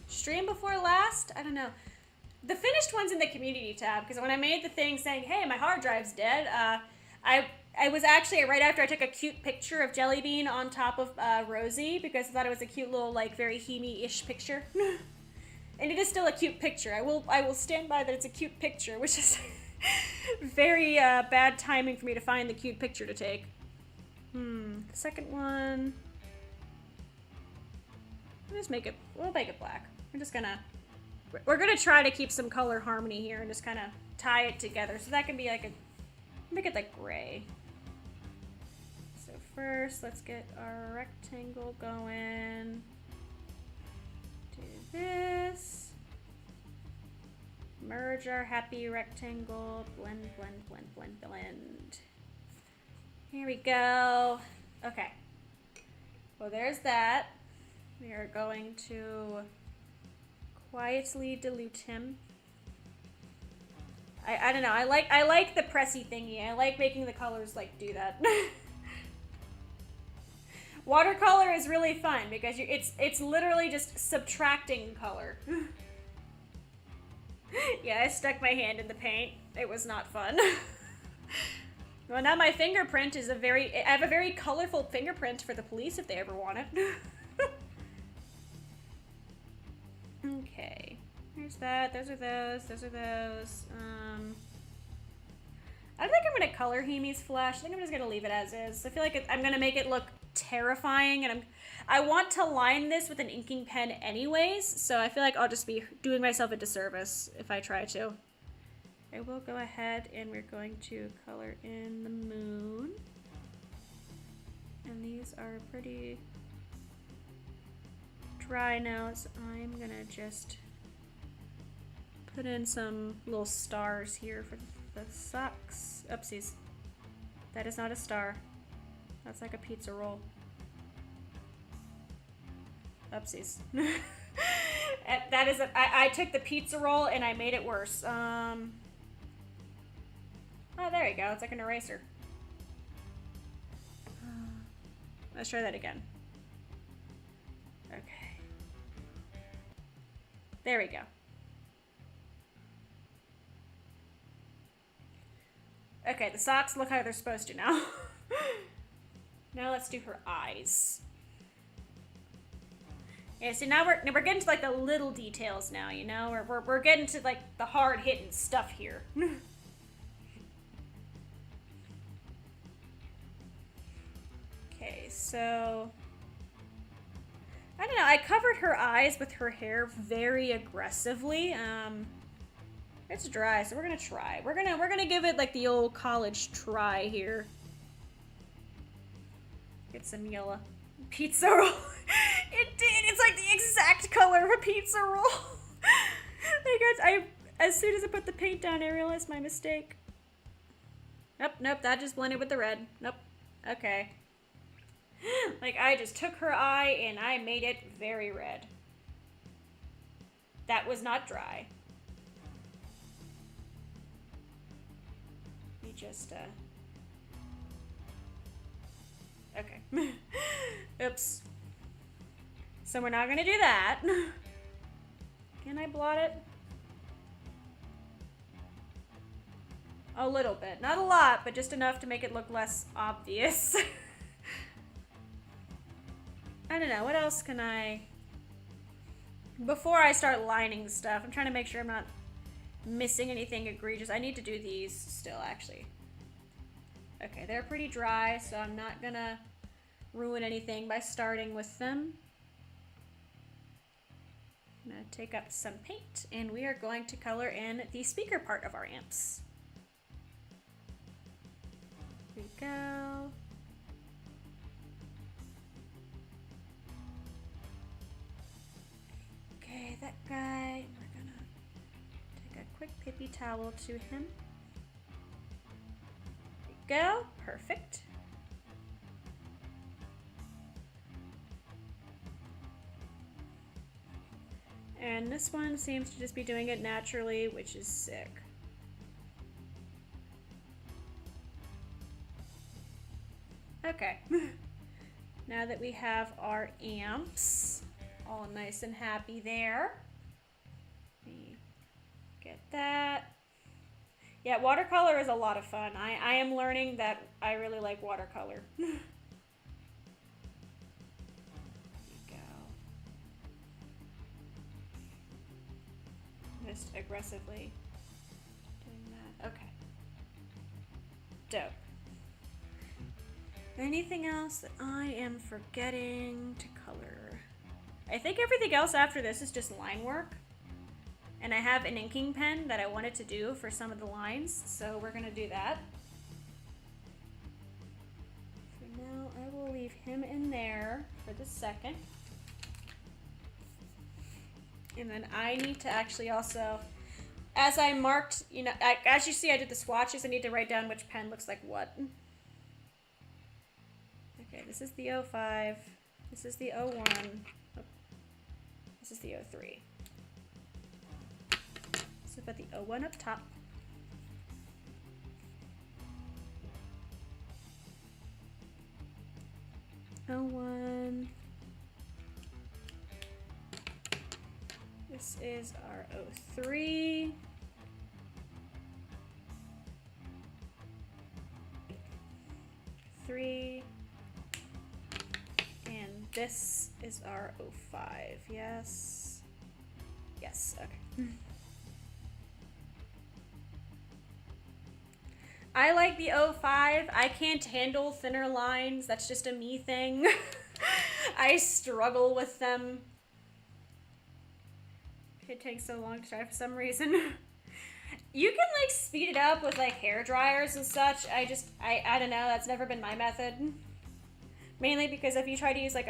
Stream before last? I don't know. The finished one's in the community tab, because when I made the thing saying, hey, my hard drive's dead, I was actually, right after I took a cute picture of Jelly Bean on top of Rosie, because I thought it was a cute little, like, very Himi-ish picture. And it is still a cute picture. I will stand by that it's a cute picture, which is very bad timing for me to find the cute picture to take. The second one. We'll make it black. We're gonna try to keep some color harmony here and just kind of tie it together. So that can be like make it like gray. So first, let's get our rectangle going. Do this. Merge our happy rectangle. Blend, blend, blend, blend, blend. Here we go. Okay. Well, there's that. We are going to quietly dilute him. I don't know. I like the pressy thingy. I like making the colors like do that. Watercolor is really fun because it's literally just subtracting color. Yeah, I stuck my hand in the paint. It was not fun. Well, now my fingerprint is I have a very colorful fingerprint for the police if they ever want it. Okay. Here's that. Those are those. Those are those. I don't think I'm going to color Himi's flesh. I think I'm just going to leave it as is. I feel like I'm going to make it look terrifying, and I want to line this with an inking pen anyways, so I feel like I'll just be doing myself a disservice if I try to. I will go ahead and we're going to color in the moon. And these are pretty dry now, so I'm gonna just put in some little stars here for the socks. Oopsies. That is not a star. That's like a pizza roll. Oopsies. That is I took the pizza roll and I made it worse. Oh, there you go. It's like an eraser. Let's try that again. Okay. There we go. Okay, the socks look how they're supposed to now. Now let's do her eyes. Yeah, so now we're getting to like the little details now, you know? We're getting to like the hard hitting stuff here. Okay, so I don't know, I covered her eyes with her hair very aggressively. It's dry, so we're gonna try. We're gonna give it like the old college try here. Get some yellow pizza roll. It did. It's like the exact color of a pizza roll. As soon as I put the paint down, I realized my mistake. Nope, that just blended with the red. Nope. Okay. Like, I just took her eye and I made it very red. That was not dry. We just, okay. Oops. So we're not gonna do that. Can I blot it? A little bit. Not a lot, but just enough to make it look less obvious. I don't know, what else can I... Before I start lining stuff, I'm trying to make sure I'm not missing anything egregious. I need to do these still, actually. Okay, they're pretty dry, so I'm not gonna ruin anything by starting with them. I'm gonna take up some paint, and we are going to color in the speaker part of our amps. Here we go. Okay, that guy, we're gonna take a quick pippy towel to him. There we go, perfect. And this one seems to just be doing it naturally, which is sick. Okay, now that we have our amps all nice and happy there, let me get that. Yeah, watercolor is a lot of fun. I am learning that I really like watercolor. There you go. Just aggressively doing that. Okay. Dope. Anything else that I am forgetting to color? I think everything else after this is just line work. And I have an inking pen that I wanted to do for some of the lines, so we're gonna do that. For now, I will leave him in there for the second. And then I need to actually also, as I marked, you know, as you see I did the swatches, I need to write down which pen looks like what. Okay, this is the 05, this is the 01, this is the 03. So put the 01 up top. '01. This is our 03. And this is our 05. Yes. Yes, okay. I like the 05. I can't handle thinner lines. That's just a me thing. I struggle with them. It takes so long to dry for some reason. You can like speed it up with like hair dryers and such. I don't know. That's never been my method. Mainly because if you try to use like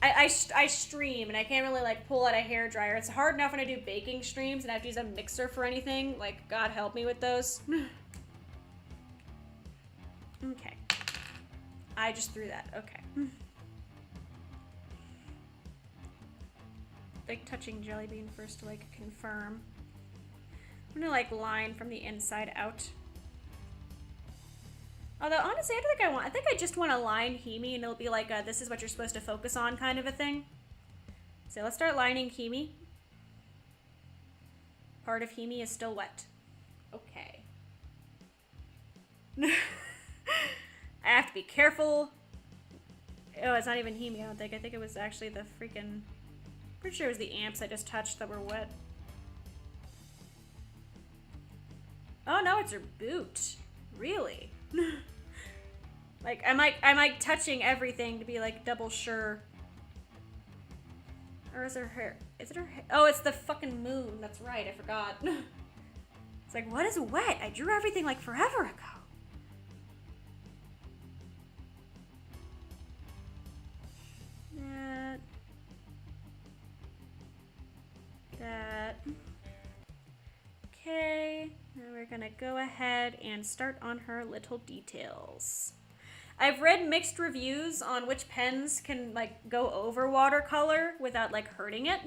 I stream and I can't really like pull out a hair dryer. It's hard enough when I do baking streams and I have to use a mixer for anything. Like, God help me with those. Okay. I just threw that. Okay. Like touching Jelly Bean first to like confirm. I'm gonna like line from the inside out. Although honestly, I think I just want to line Himi and it'll be like this is what you're supposed to focus on kind of a thing. So let's start lining Himi. Part of Himi is still wet. Okay. I have to be careful. Oh, it's not even Himi, I don't think. I think it was actually the freaking... Pretty sure it was the amps I just touched that were wet. Oh no, it's her boot. Really? Like, I'm like touching everything to be like double sure. Or is her hair? Is it her hair? Oh, it's the fucking moon. That's right, I forgot. It's like, what is wet? I drew everything like forever ago. That. Okay, now we're gonna go ahead and start on her little details. I've read mixed reviews on which pens can like go over watercolor without like hurting it.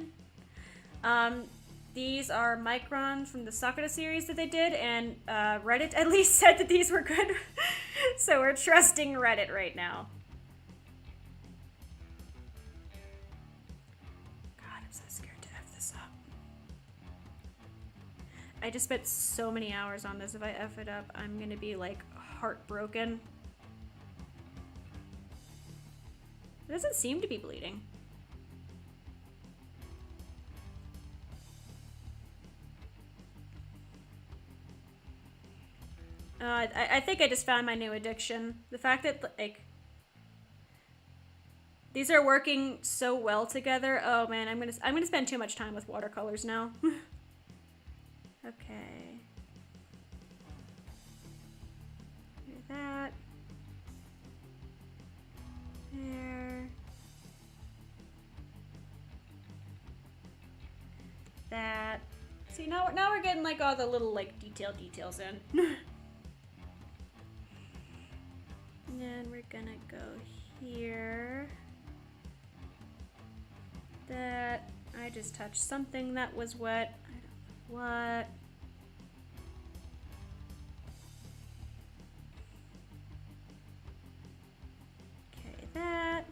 These are Micron from the Sakura series that they did, and Reddit at least said that these were good. So we're trusting Reddit right now. God, I'm so scared to F this up. I just spent so many hours on this. If I F it up, I'm gonna be like heartbroken. It doesn't seem to be bleeding. I think I just found my new addiction. The fact that like these are working so well together. Oh man, I'm gonna spend too much time with watercolors now. Okay. Do that. There. That. See, now we're getting like all the little like details in. And then we're gonna go here. That. I just touched something that was wet. I don't know what. Okay, that.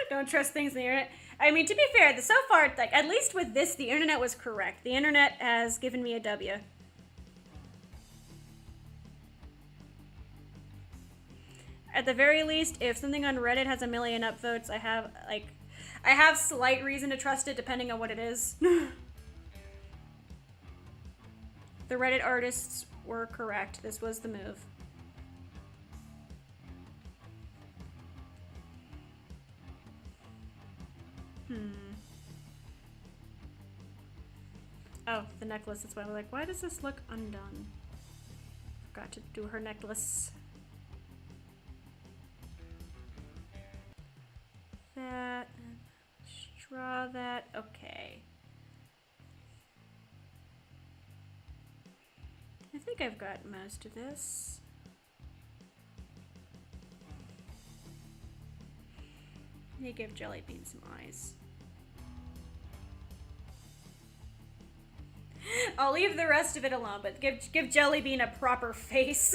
Don't trust things on the internet. I mean, to be fair, so far, like, at least with this, the internet was correct. The internet has given me a W. At the very least, if something on Reddit has 1 million upvotes, I have slight reason to trust it depending on what it is. The Reddit artists were correct. This was the move. Oh, the necklace. That's why I'm like, why does this look undone? Forgot to do her necklace. That. Draw that. Okay. I think I've got most of this. Let me give Jelly Bean some eyes. I'll leave the rest of it alone, but give Jelly Bean a proper face.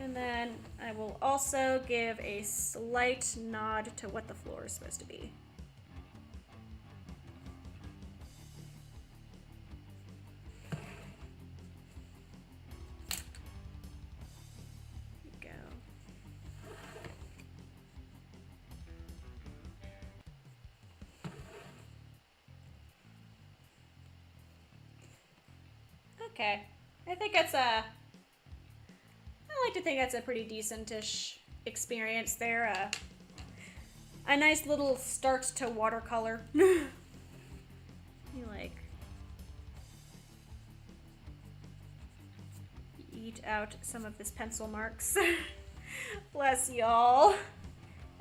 And then I will also give a slight nod to what the floor is supposed to be. Okay. I think that's I like to think that's a pretty decent-ish experience there. A nice little start to watercolor. You like eat out some of this pencil marks. Bless y'all.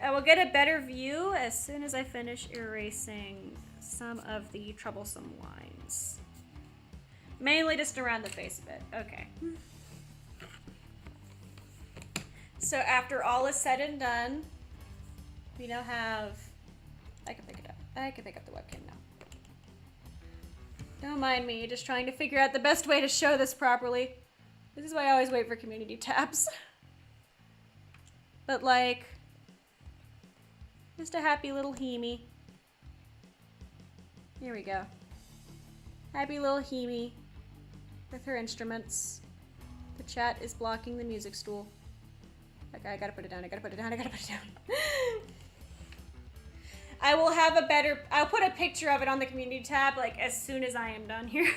I will get a better view as soon as I finish erasing some of the troublesome lines. Mainly just around the face of it. Okay. So after all is said and done, we now have... I can pick it up. I can pick up the webcam now. Don't mind me, just trying to figure out the best way to show this properly. This is why I always wait for community tabs. But like... just a happy little Himi. Here we go. Happy little Himi with her instruments. The chat is blocking the music stool. Okay, I gotta put it down, I gotta put it down, I gotta put it down. I will have a better, I'll put a picture of it on the community tab like as soon as I am done here.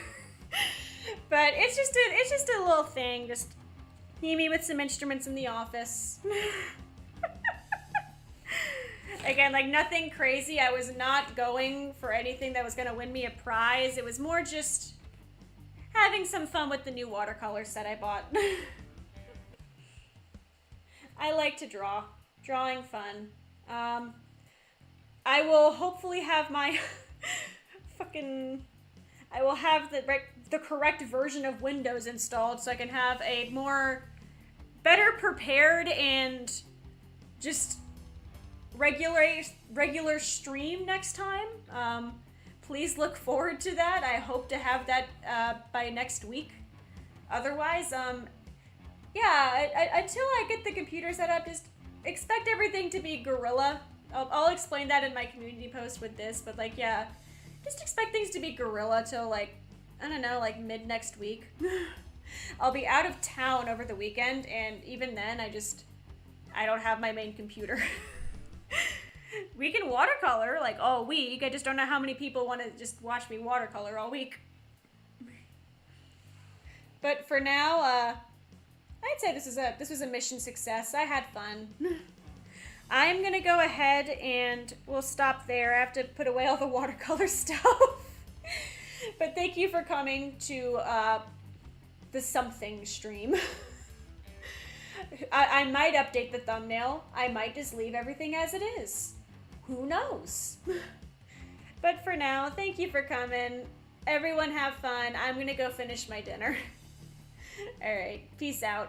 But it's just a little thing, just Himi with some instruments in the office. Again, like nothing crazy. I was not going for anything that was gonna win me a prize. It was more just having some fun with the new watercolor set I bought. I like to draw. Drawing fun. I will hopefully have my I will have the correct version of Windows installed so I can have a better prepared and just regular stream next time. Please look forward to that. I hope to have that by next week. Otherwise, yeah, until I get the computer set up, just expect everything to be guerrilla. I'll explain that in my community post with this, but like, yeah, just expect things to be guerrilla till like, I don't know, like mid next week. I'll be out of town over the weekend, and even then, I don't have my main computer. We can watercolor like all week. I just don't know how many people want to just watch me watercolor all week. But for now, I'd say this was a mission success. I had fun. I'm gonna go ahead and we'll stop there. I have to put away all the watercolor stuff. But thank you for coming to the something stream. I might update the thumbnail. I might just leave everything as it is. Who knows? But for now, thank you for coming. Everyone have fun. I'm gonna go finish my dinner. All right, peace out.